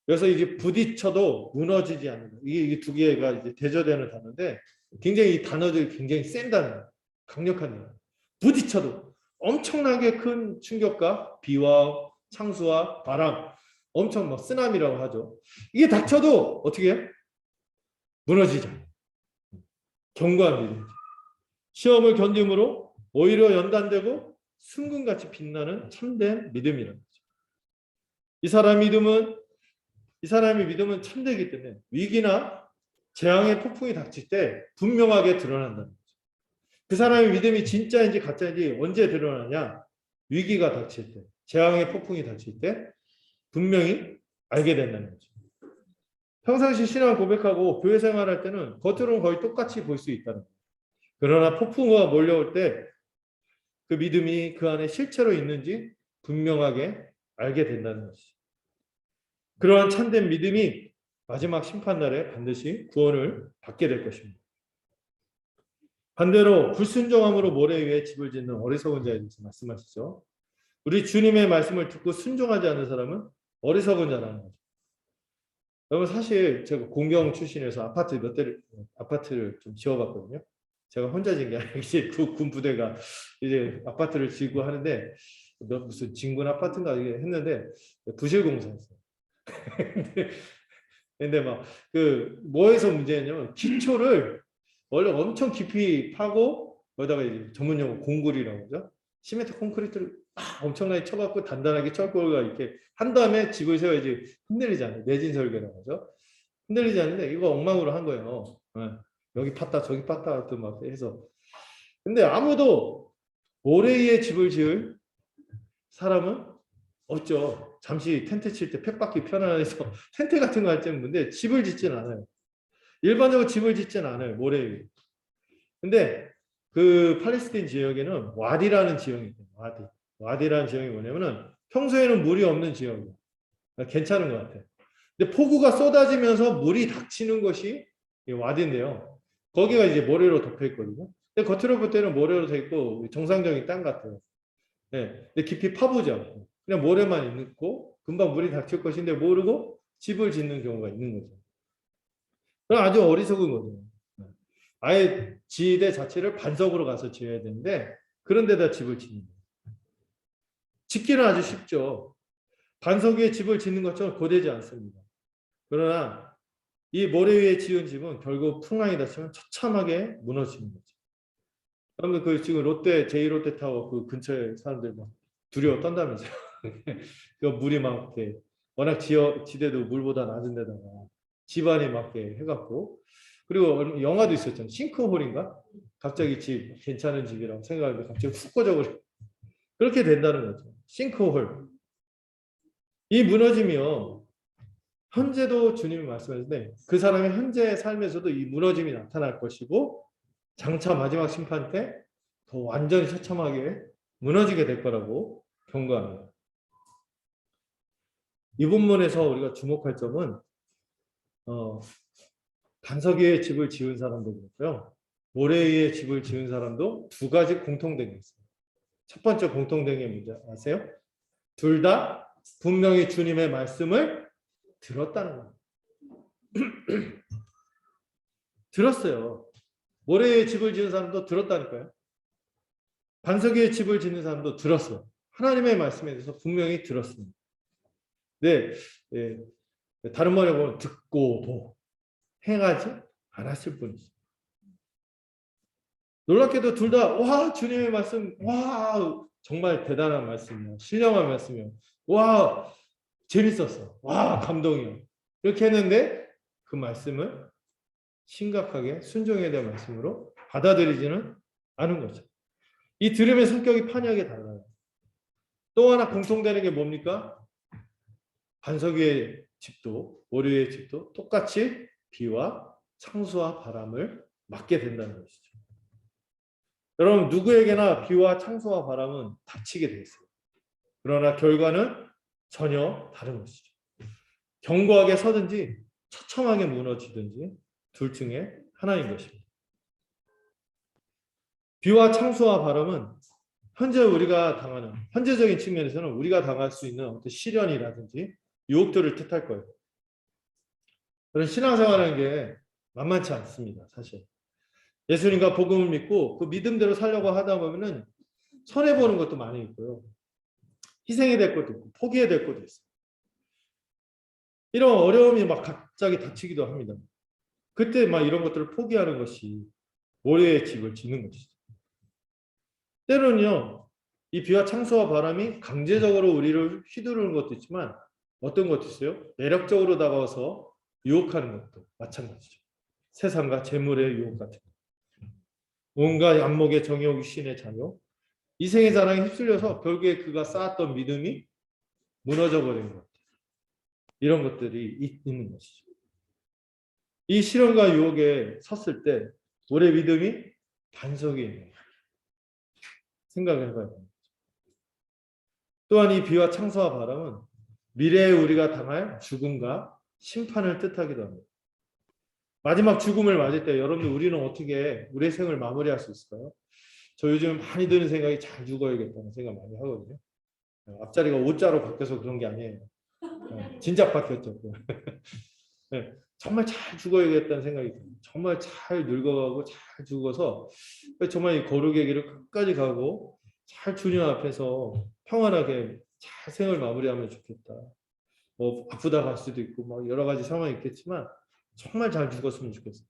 그래서 이제 부딪혀도 무너지지 않는다. 이게 두 개가 이제 대조되는 단어인데 굉장히 이 단어들이 굉장히 센 단어, 강력한 단어. 부딪혀도 엄청나게 큰 충격과 비와 창수와 바람, 엄청 막 쓰나미라고 하죠. 이게 닥쳐도 어떻게 해요? 무너지지 않아요. 견고한 믿음. 시험을 견딤으로 오히려 연단되고 순금같이 빛나는 참된 믿음이라는 거죠. 이 사람의 믿음은 참되기 때문에 위기나 재앙의 폭풍이 닥칠 때 분명하게 드러난다는 거죠. 그 사람의 믿음이 진짜인지 가짜인지 언제 드러나냐? 위기가 닥칠 때, 재앙의 폭풍이 닥칠 때 분명히 알게 된다는 거죠. 평상시 신앙을 고백하고 교회 생활할 때는 겉으로는 거의 똑같이 볼 수 있다는 거죠. 그러나 폭풍우가 몰려올 때 그 믿음이 그 안에 실체로 있는지 분명하게 알게 된다는 것이죠. 그러한 참된 믿음이 마지막 심판날에 반드시 구원을 받게 될 것입니다. 반대로 불순종함으로 모래 위에 집을 짓는 어리석은 자에 대해서 말씀하시죠. 우리 주님의 말씀을 듣고 순종하지 않는 사람은 어리석은 자라는 거죠. 여러분 사실 제가 공경 출신에서 아파트를 좀 지어봤거든요. 제가 혼자 지은 게 아니라 군 부대가 이제 아파트를 지고 하는데 무슨 진군 아파트인가 했는데 부실공사였어요. 근데 막 그 뭐에서 문제였냐면 기초를 원래 엄청 깊이 파고 거기다가 이제 전문 용어 공굴이라고 하죠. 시멘트 콘크리트를 엄청나게 쳐갖고 단단하게 철골과 이렇게 한 다음에 집을 세워야지 흔들리지 않아요. 내진 설계라고 하죠. 흔들리지 않는데 이거 엉망으로 한 거예요. 여기 팠다 저기 팠다 또 막 해서. 근데 아무도 모래 위에 집을 지을 사람은 없죠. 잠시 텐트 칠 때 팩받기 편안해서 텐트 같은 거 할 때는 근데 집을 짓지는 않아요. 일반적으로 집을 짓지는 않아요. 모래 위에. 근데 그 팔레스타인 지역에는 와디라는 지역이 있어요. 와디라는 지역이 뭐냐면은 평소에는 물이 없는 지역이에요. 괜찮은 것 같아요. 근데 폭우가 쏟아지면서 물이 닥치는 것이 와디인데요. 거기가 이제 모래로 덮여 있거든요. 근데 겉으로 볼 때는 모래로 돼 있고 정상적인 땅 같아요. 네. 근데 깊이 파보지 않고 그냥 모래만 있고 금방 물이 닥칠 것인데 모르고 집을 짓는 경우가 있는 거죠. 그럼 아주 어리석은 거죠. 아예 지대 자체를 반석으로 가서 지어야 되는데 그런 데다 집을 짓는 거예요. 짓기는 아주 쉽죠. 반석 위에 집을 짓는 것처럼 고되지 않습니다. 그러나 이 모래 위에 지은 집은 결국 풍랑이 닥치면 처참하게 무너지는 거죠. 그러면 그 지금 제2롯데타워 그 근처에 사람들 막 두려워 떤다면서요. 그 물이 막 이렇게 워낙 지대도 물보다 낮은 데다가 집안이 막 이렇게 해갖고 그리고 영화도 있었잖아요. 싱크홀인가? 갑자기 집 괜찮은 집이라고 생각하는데 갑자기 훅 꺼져버려. 그렇게 된다는 거죠. 싱크홀. 이 무너짐이요. 현재도 주님이 말씀하시는데 그 사람의 현재의 삶에서도 이 무너짐이 나타날 것이고 장차 마지막 심판 때 더 완전히 처참하게 무너지게 될 거라고 경고합니다. 이 본문에서 우리가 주목할 점은 반석 위에 집을 지은 사람도 그렇고요. 모래 위에 집을 지은 사람도 두 가지 공통된 게 있어요. 첫 번째 공통된 게 뭔지 아세요? 둘 다 분명히 주님의 말씀을 들었다는 거예요. 들었어요. 모래 위에 집을 지은 사람도 들었다니까요. 반석 위에 집을 짓는 사람도 들었어요. 하나님의 말씀에 대해서 분명히 들었습니다. 네, 네. 다른 말에 보면 듣고도 행하지 않았을 뿐이죠. 놀랍게도 둘 다 와 주님의 말씀 와 정말 대단한 말씀이야. 신령한 말씀이야. 와 재밌었어. 와 감동이야. 이렇게 했는데 그 말씀을 심각하게 순종해야 될 말씀으로 받아들이지는 않은 거죠. 이 들음의 성격이 판이하게 달라요. 또 하나 공통되는 게 뭡니까? 반석 위의 집도 모래 위의 집도 똑같이 비와 창수와 바람을 맞게 된다는 것이죠. 여러분 누구에게나 비와 창수와 바람은 닥치게 돼 있어요. 그러나 결과는 전혀 다른 것이죠. 견고하게 서든지 처참하게 무너지든지 둘 중에 하나인 것입니다. 비와 창수와 바람은 현재 우리가 당하는 현재적인 측면에서는 우리가 당할 수 있는 어떤 시련이라든지 유혹들을 뜻할 거예요. 그런 신앙생활하는 게 만만치 않습니다. 사실. 예수님과 복음을 믿고 그 믿음대로 살려고 하다 보면은 손해보는 것도 많이 있고요. 희생이 될 것도 있고 포기해야 될 것도 있어요. 이런 어려움이 막 갑자기 닥치기도 합니다. 그때 막 이런 것들을 포기하는 것이 모래의 집을 짓는 것이죠. 때로는요. 이 비와 창수와 바람이 강제적으로 우리를 휘두르는 것도 있지만 어떤 것도 있어요? 매력적으로 다가와서 유혹하는 것도 마찬가지죠. 세상과 재물의 유혹 같은 것. 온갖 안목의 정욕, 신의 자녀, 이생의 자랑에 휩쓸려서 결국에 그가 쌓았던 믿음이 무너져 버린 것. 이런 것들이 있는 것이죠. 이 시련과 유혹에 섰을 때 우리의 믿음이 반석이 있는 거예요. 생각을 해봐야 됩니다. 또한 이 비와 창수와 바람은 미래에 우리가 당할 죽음과 심판을 뜻하기도 합니다. 마지막 죽음을 맞을 때 여러분들 우리는 어떻게 우리의 생을 마무리할 수 있을까요? 저 요즘 많이 드는 생각이 잘 죽어야겠다는 생각 많이 하거든요. 앞자리가 5자로 바뀌어서 그런 게 아니에요. 진작 바뀌었죠. 네, 정말 잘 죽어야겠다는 생각이 듭니다. 정말 잘 늙어가고 잘 죽어서 정말 이 거룩의 길을 끝까지 가고 잘 주님 앞에서 평안하게 잘 생을 마무리하면 좋겠다. 뭐 아프다 갈 수도 있고 뭐 여러 가지 상황이 있겠지만 정말 잘 죽었으면 좋겠어요.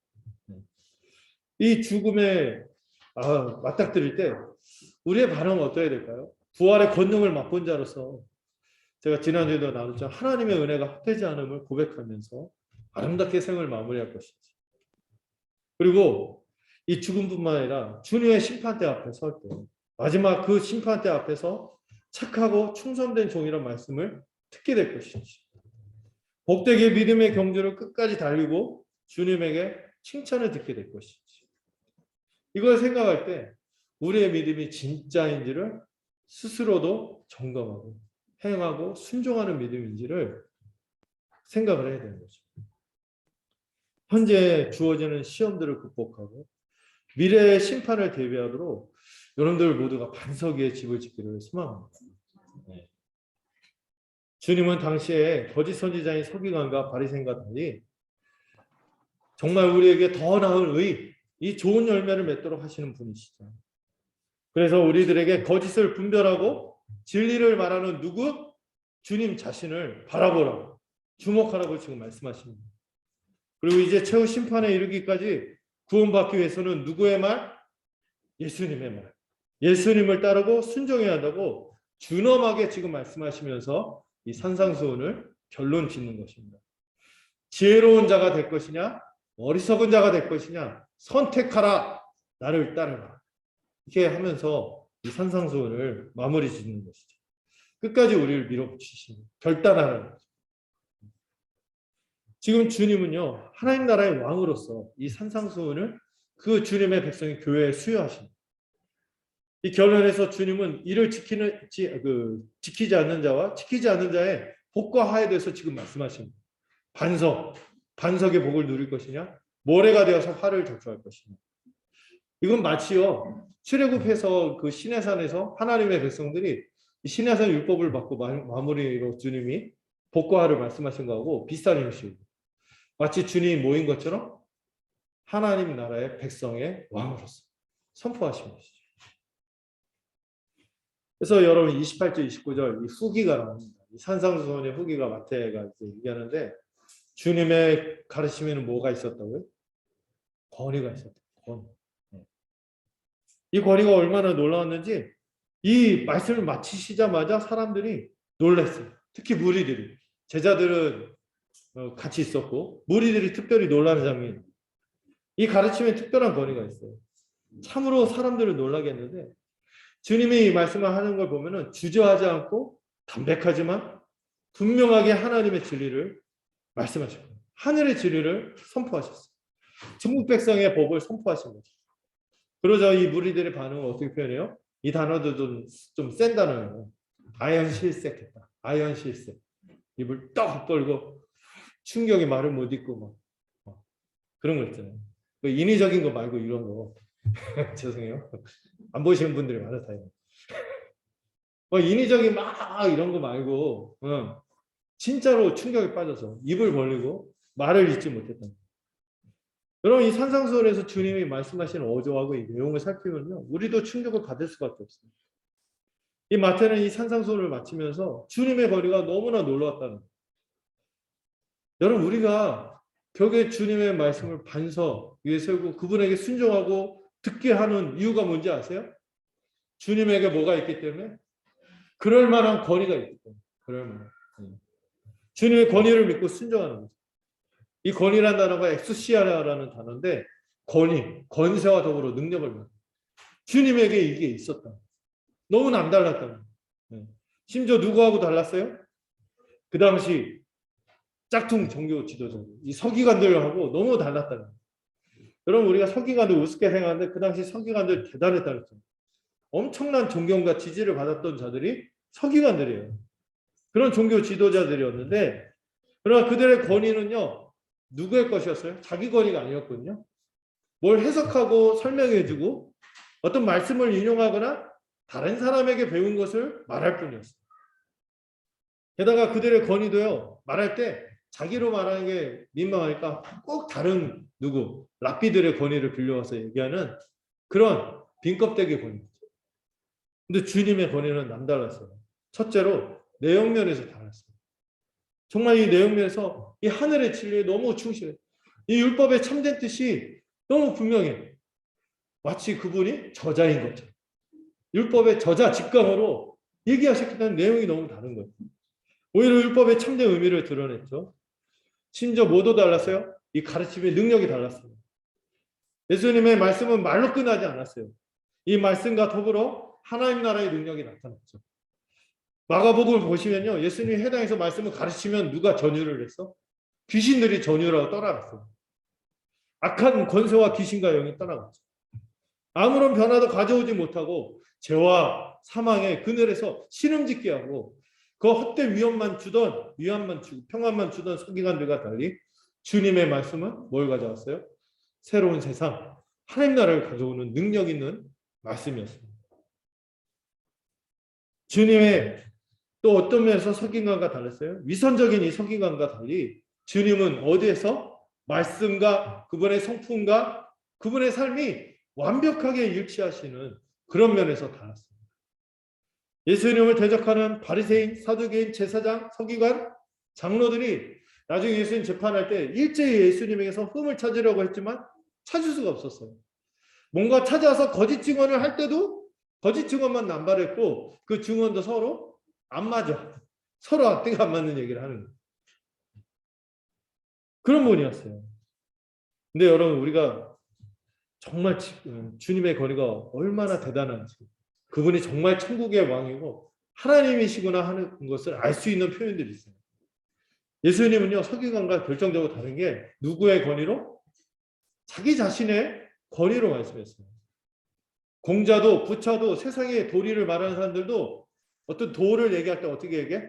이 죽음에 맞닥뜨릴 때 우리의 반응은 어떠해야 될까요? 부활의 권능을 맛본 자로서 제가 지난주에도 나눴죠. 하나님의 은혜가 헛되지 않음을 고백하면서 아름답게 생을 마무리할 것이지. 그리고 이 죽음뿐만 아니라 주님의 심판대 앞에 설 때 마지막 그 심판대 앞에서 착하고 충성된 종이란 말씀을 듣게 될 것이지. 복되게 믿음의 경주를 끝까지 달리고 주님에게 칭찬을 듣게 될 것이지. 이걸 생각할 때 우리의 믿음이 진짜인지를 스스로도 점검하고 행하고 순종하는 믿음인지를 생각을 해야 되는 거죠. 현재 주어지는 시험들을 극복하고 미래의 심판을 대비하도록 여러분들 모두가 반석 위에 집을 짓기를 소망합니다. 네. 주님은 당시에 거짓 선지자인 서기관과 바리새인과 달리 정말 우리에게 더 나은 의, 이 좋은 열매를 맺도록 하시는 분이시죠. 그래서 우리들에게 거짓을 분별하고 진리를 말하는 누구? 주님 자신을 바라보라고 주목하라고 지금 말씀하십니다. 그리고 이제 최후 심판에 이르기까지 구원받기 위해서는 누구의 말? 예수님의 말. 예수님을 따르고 순종해야 한다고 준엄하게 지금 말씀하시면서 이 산상수훈을 결론 짓는 것입니다. 지혜로운 자가 될 것이냐? 어리석은 자가 될 것이냐? 선택하라. 나를 따르라. 이렇게 하면서 이 산상수훈을 마무리 짓는 것이죠. 끝까지 우리를 밀어붙이시는 결단하는 거죠. 지금 주님은요 하나님 나라의 왕으로서 이 산상수훈을 그 주님의 백성이 교회에 수여하십니다. 이 결론에서 주님은 이를 지키지 않는 자와 지키지 않는 자의 복과 하에 대해서 지금 말씀하십니다. 반석의 복을 누릴 것이냐, 모래가 되어서 화를 저주할 것이냐. 이건 마치요 출애굽해서 그 시내산에서 하나님의 백성들이 시내산 율법을 받고 마무리로 주님이 복과 화를 말씀하신 거하고 비슷한 형식이에요. 마치 주님이 모인 것처럼 하나님 나라의 백성의 왕으로서 선포하신 것이죠. 그래서 여러분 28절 29절 이 후기가 나옵니다. 이 산상수훈의 후기가 마태가 얘기하는데 주님의 가르침에는 뭐가 있었다고요? 권위가 있었다. 권위. 이 권위가 얼마나 놀라웠는지 이 말씀을 마치시자마자 사람들이 놀랐어요. 특히 무리들이. 제자들은 같이 있었고 무리들이 특별히 놀라는 장면이 이 가르침에 특별한 권위가 있어요. 참으로 사람들을 놀라게 했는데 주님이 이 말씀을 하는 걸 보면은 주저하지 않고 담백하지만 분명하게 하나님의 진리를 말씀하셨고 하늘의 진리를 선포하셨어요. 천국 백성의 법을 선포하신 거죠. 그러자 이 무리들의 반응을 어떻게 표현해요? 이 단어도 좀 센 단어예요. 아연실색했다. 아연실색. 입을 떡 벌고 충격에 말을 못 잇고 막 그런 거 있잖아요. 인위적인 거 말고 이런 거 죄송해요. 안 보시는 분들이 많다요. 인위적인 막 이런 거 말고 진짜로 충격에 빠져서 입을 벌리고 말을 잇지 못했다. 여러분 이 산상수훈에서 주님이 말씀하시는 어조하고 이 내용을 살피면요 우리도 충격을 받을 수밖에 없습니다. 이 마태는 이 산상수훈을 마치면서 주님의 거리가 너무나 놀라웠다는 거예요. 여러분 우리가 벽에 주님의 말씀을 반석 위에 세우고 그분에게 순종하고 듣게 하는 이유가 뭔지 아세요? 주님에게 뭐가 있기 때문에? 그럴 만한 권위가 있기 때문에. 그럴 만한. 주님의 권위를 믿고 순종하는 거죠. 이 권위라는 단어가 엑수시아라는 단어인데 권위, 권세와 더불어 능력을 말해요. 주님에게 이게 있었다. 너무 남달랐다. 심지어 누구하고 달랐어요? 그 당시 짝퉁 종교 지도자들, 이 서기관들하고 너무 달랐다는 거예요. 여러분 우리가 서기관들 우습게 생각하는데 그 당시 서기관들 대단했다는 거죠. 엄청난 존경과 지지를 받았던 자들이 서기관들이에요. 그런 종교 지도자들이었는데 그러나 그들의 권위는요. 누구의 것이었어요? 자기 권위가 아니었거든요. 뭘 해석하고 설명해주고 어떤 말씀을 인용하거나 다른 사람에게 배운 것을 말할 뿐이었어요. 게다가 그들의 권위도요. 말할 때 자기로 말하는 게 민망하니까 꼭 다른 누구 랍비들의 권위를 빌려와서 얘기하는 그런 빈껍데기 권위죠. 근데 주님의 권위는 남달랐어요. 첫째로 내용면에서 달랐어요. 정말 이 내용면에서 이 하늘의 진리에 너무 충실해요. 이 율법의 참된 뜻이 너무 분명해요. 마치 그분이 저자인 것처럼. 율법의 저자 직감으로 얘기하셨기 때문에 내용이 너무 다른 거예요. 오히려 율법의 참된 의미를 드러냈죠. 심지어 뭐도 달랐어요? 이 가르침의 능력이 달랐어요. 예수님의 말씀은 말로 끝나지 않았어요. 이 말씀과 더불어 하나님 나라의 능력이 나타났죠. 마가복음을 보시면요. 예수님이 해당해서 말씀을 가르치면 누가 전율을 했어? 귀신들이 전율하고 떠나갔어요. 악한 권세와 귀신과 영이 떠나갔죠. 아무런 변화도 가져오지 못하고 죄와 사망의 그늘에서 신음짓게 하고 그 헛된 위험만 주던 평안만 주던 서기관들과 달리 주님의 말씀은 뭘 가져왔어요? 새로운 세상, 하나님 나라를 가져오는 능력 있는 말씀이었습니다. 주님의 또 어떤 면에서 서기관과 달랐어요? 위선적인 이 서기관과 달리 주님은 어디에서 말씀과 그분의 성품과 그분의 삶이 완벽하게 일치하시는 그런 면에서 달랐습니다. 예수님을 대적하는 바리새인, 사두개인, 제사장, 서기관, 장로들이 나중에 예수님 재판할 때 일제히 예수님에게서 흠을 찾으려고 했지만 찾을 수가 없었어요. 뭔가 찾아서 거짓 증언을 할 때도 거짓 증언만 남발했고 그 증언도 서로 안 맞아. 서로 앞뒤가 안 맞는 얘기를 하는 거예요. 그런 분이었어요. 근데 여러분 우리가 정말 주님의 거리가 얼마나 대단한지 그분이 정말 천국의 왕이고 하나님이시구나 하는 것을 알 수 있는 표현들이 있어요. 예수님은요, 서기관과 결정적으로 다른 게 누구의 권위로? 자기 자신의 권위로 말씀했어요. 공자도 부차도 세상의 도리를 말하는 사람들도 어떤 도를 얘기할 때 어떻게 얘기해?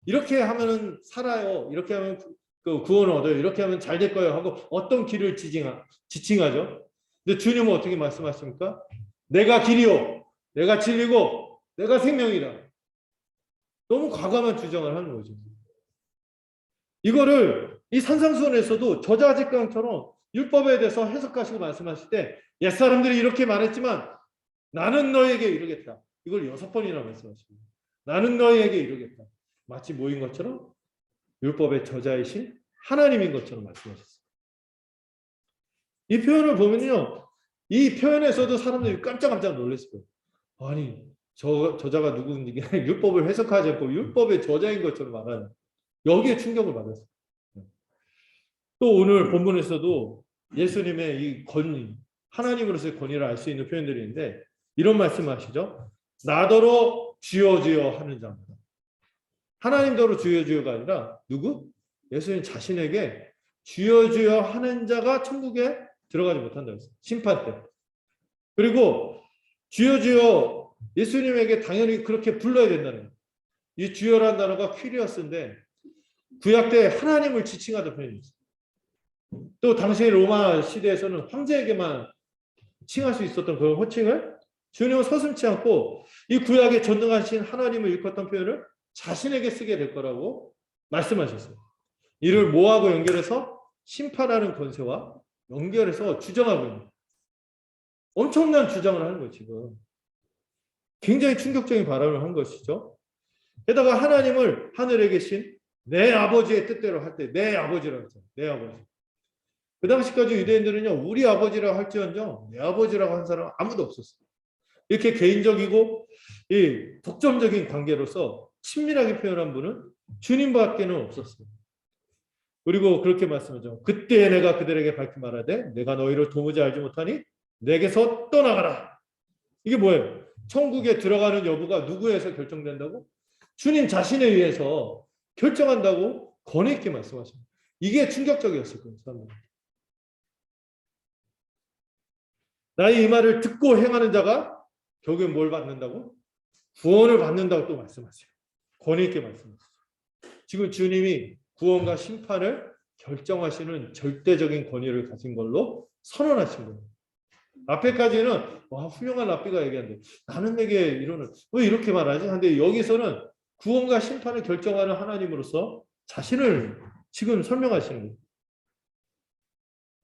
이렇게 하면은 살아요. 이렇게 하면 그 구원을 얻어요. 이렇게 하면 잘 될 거예요. 하고 어떤 길을 지칭하죠. 근데 주님은 어떻게 말씀하십니까? 내가 길이요. 내가 진리고 내가 생명이다. 너무 과감한 주장을 하는 거죠. 이거를 이 산상수훈에서도 저자직강처럼 율법에 대해서 해석하시고 말씀하실 때 옛사람들이 이렇게 말했지만 나는 너에게 이르겠다. 이걸 6번이나 말씀하십니다. 나는 너에게 이르겠다. 마치 뭐인 것처럼 율법의 저자이신 하나님인 것처럼 말씀하셨어요. 이 표현을 보면요. 이 표현에서도 사람들이 깜짝깜짝 놀랐을 거예요. 아니 저자가 누구인지 율법을 해석하지 않고 율법의 저자인 것처럼 말하는 여기에 충격을 받았어요. 또 오늘 본문에서도 예수님의 이 권위, 하나님으로서의 권위를 알 수 있는 표현들이 있는데 이런 말씀하시죠. 나더러 주여 주여 하는 자입니다. 하나님더러 주여 주여가 아니라 누구? 예수님 자신에게 주여 주여 하는 자가 천국에 들어가지 못한다고 했어요. 심판 때. 그리고 주여 주여 예수님에게 당연히 그렇게 불러야 된다는 거예요. 이 주여라는 단어가 퀴리어스인데 구약 때 하나님을 지칭하던 표현이 있어요. 또 당시 로마 시대에서는 황제에게만 칭할 수 있었던 그런 호칭을 주님은 서슴지 않고 이 구약에 전능하신 하나님을 일컫던 표현을 자신에게 쓰게 될 거라고 말씀하셨어요. 이를 뭐하고 연결해서 심판하는 권세와 연결해서 주장하고 있는 엄청난 주장을 하는 거예요. 지금 굉장히 충격적인 발언을 한 것이죠. 게다가 하나님을 하늘에 계신 내 아버지의 뜻대로 할 때 내 아버지라고 했잖아요. 내 아버지. 그 당시까지 유대인들은요, 우리 아버지라고 할지언정 내 아버지라고 한 사람은 아무도 없었어요. 이렇게 개인적이고 이 독점적인 관계로서 친밀하게 표현한 분은 주님밖에는 없었어요. 그리고 그렇게 말씀하죠. 그때 내가 그들에게 밝히 말하되 내가 너희를 도무지 알지 못하니 내게서 떠나가라. 이게 뭐예요? 천국에 들어가는 여부가 누구에서 결정된다고? 주님 자신에 의해서 결정한다고 권위 있게 말씀하십니다. 이게 충격적이었을 거예요. 사람들. 나의 이 말을 듣고 행하는 자가 결국엔 뭘 받는다고? 구원을 받는다고 또 말씀하세요. 권위 있게 말씀하세요. 지금 주님이 구원과 심판을 결정하시는 절대적인 권위를 가진 걸로 선언하신 거예요. 앞에까지는 와 훌륭한 랍비가 얘기하는데 나는 내게 이러는 왜 이렇게 말하지? 근데 여기서는 구원과 심판을 결정하는 하나님으로서 자신을 지금 설명하시는 거예요.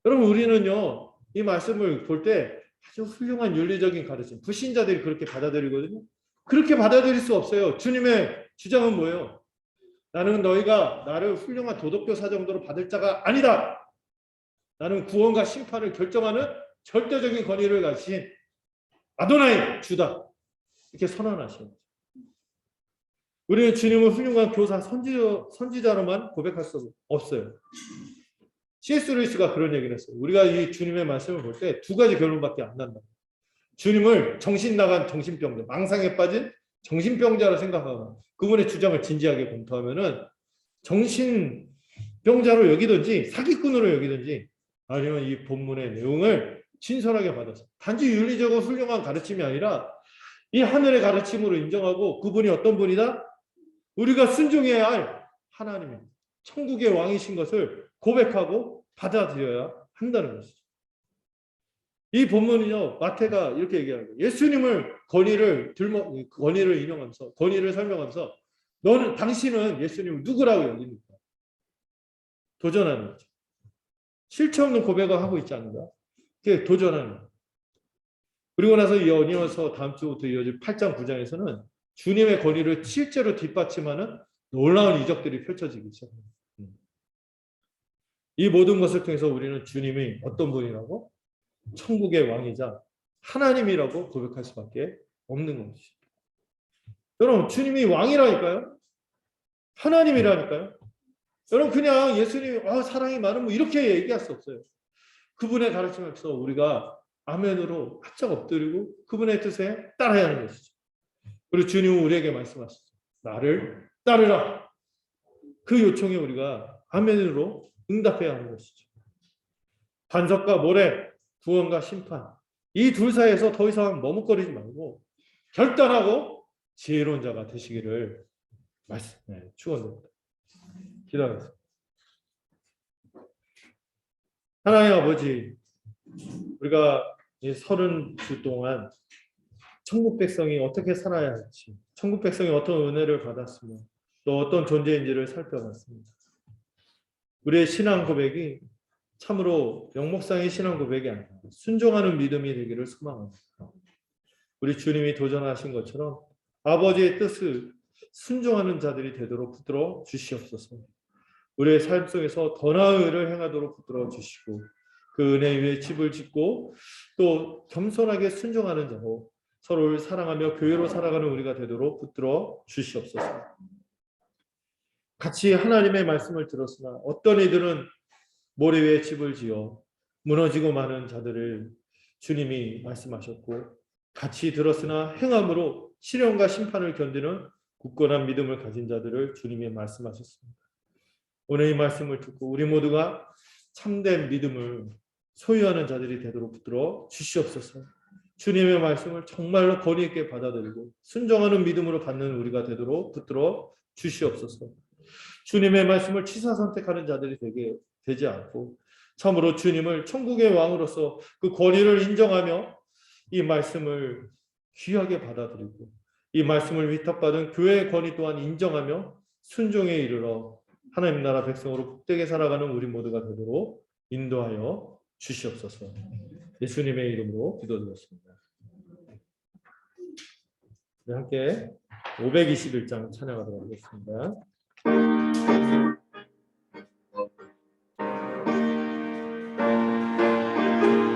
여러분 우리는요 이 말씀을 볼 때 아주 훌륭한 윤리적인 가르침, 불신자들이 그렇게 받아들이거든요. 그렇게 받아들일 수 없어요. 주님의 주장은 뭐예요? 나는 너희가 나를 훌륭한 도덕교사 정도로 받을 자가 아니다. 나는 구원과 심판을 결정하는 절대적인 권위를 가진 아도나이 주다. 이렇게 선언하시는 거죠. 우리는 주님을 훌륭한 교사, 선지자로만 고백할 수 없어요. C.S. 루이스가 그런 얘기를 했어요. 우리가 이 주님의 말씀을 볼 때 두 가지 결론밖에 안 난다. 주님을 정신 나간 정신병자, 망상에 빠진 정신병자로 생각하고 그분의 주장을 진지하게 검토하면은 정신병자로 여기든지 사기꾼으로 여기든지 아니면 이 본문의 내용을 신선하게 받아서 단지 윤리적으로 훌륭한 가르침이 아니라 이 하늘의 가르침으로 인정하고 그분이 어떤 분이다? 우리가 순종해야 할 하나님입니다. 천국의 왕이신 것을 고백하고 받아들여야 한다는 것이죠. 이 본문은요, 마태가 이렇게 얘기합니다. 예수님을 권위를 인용하면서, 권위를 설명하면서, 당신은 예수님을 누구라고 여깁니까? 도전하는 거죠. 실체 없는 고백을 하고 있지 않는가? 그게 도전하는 거예요. 그리고 나서 이어서 다음 주부터 이어질 8장, 9장에서는 주님의 권위를 실제로 뒷받침하는 놀라운 이적들이 펼쳐지기 시작합니다. 이 모든 것을 통해서 우리는 주님이 어떤 분이라고? 천국의 왕이자 하나님이라고 고백할 수밖에 없는 것이죠. 여러분 주님이 왕이라니까요. 하나님이라니까요. 여러분 그냥 예수님이 사랑이 많은 분 이렇게 얘기할 수 없어요. 그분의 가르침에서 우리가 아멘으로 바짝 엎드리고 그분의 뜻에 따라야 하는 것이죠. 그리고 주님은 우리에게 말씀하시죠. 나를 따르라. 그 요청에 우리가 아멘으로 응답해야 하는 것이죠. 반석과 모래, 구원과 심판. 이 둘 사이에서 더 이상 머뭇거리지 말고 결단하고 지혜로운 자가 되시기를 축원드립니다. 기도하겠습니다. 하나님 아버지, 우리가 이 30주 동안 천국 백성이 어떻게 살아야 할지, 천국 백성이 어떤 은혜를 받았으며 또 어떤 존재인지를 살펴봤습니다. 우리의 신앙 고백이 참으로 영목상의 신앙 고백이 아니라 순종하는 믿음이 되기를 소망합니다. 우리 주님이 도전하신 것처럼 아버지의 뜻을 순종하는 자들이 되도록 붙들어 주시옵소서. 우리의 삶 속에서 더 나은 일을 행하도록 붙들어 주시고 그 은혜 위에 집을 짓고 또 겸손하게 순종하는 자로 서로를 사랑하며 교회로 살아가는 우리가 되도록 붙들어 주시옵소서. 같이 하나님의 말씀을 들었으나 어떤 이들은 모래 위에 집을 지어 무너지고 마는 자들을 주님이 말씀하셨고 같이 들었으나 행함으로 시련과 심판을 견디는 굳건한 믿음을 가진 자들을 주님이 말씀하셨습니다. 오늘 이 말씀을 듣고 우리 모두가 참된 믿음을 소유하는 자들이 되도록 붙들어 주시옵소서. 주님의 말씀을 정말로 권위 있게 받아들이고 순종하는 믿음으로 받는 우리가 되도록 붙들어 주시옵소서. 주님의 말씀을 취사 선택하는 자들이 되지 않고 참으로 주님을 천국의 왕으로서 그 권위를 인정하며 이 말씀을 귀하게 받아들이고 이 말씀을 위탁받은 교회의 권위 또한 인정하며 순종에 이르러 하나님 나라 백성으로 복되게 살아가는 우리 모두가 되도록 인도하여 주시옵소서. 예수님의 이름으로 기도드렸습니다. 네, 함께 521장 찬양하도록 하겠습니다.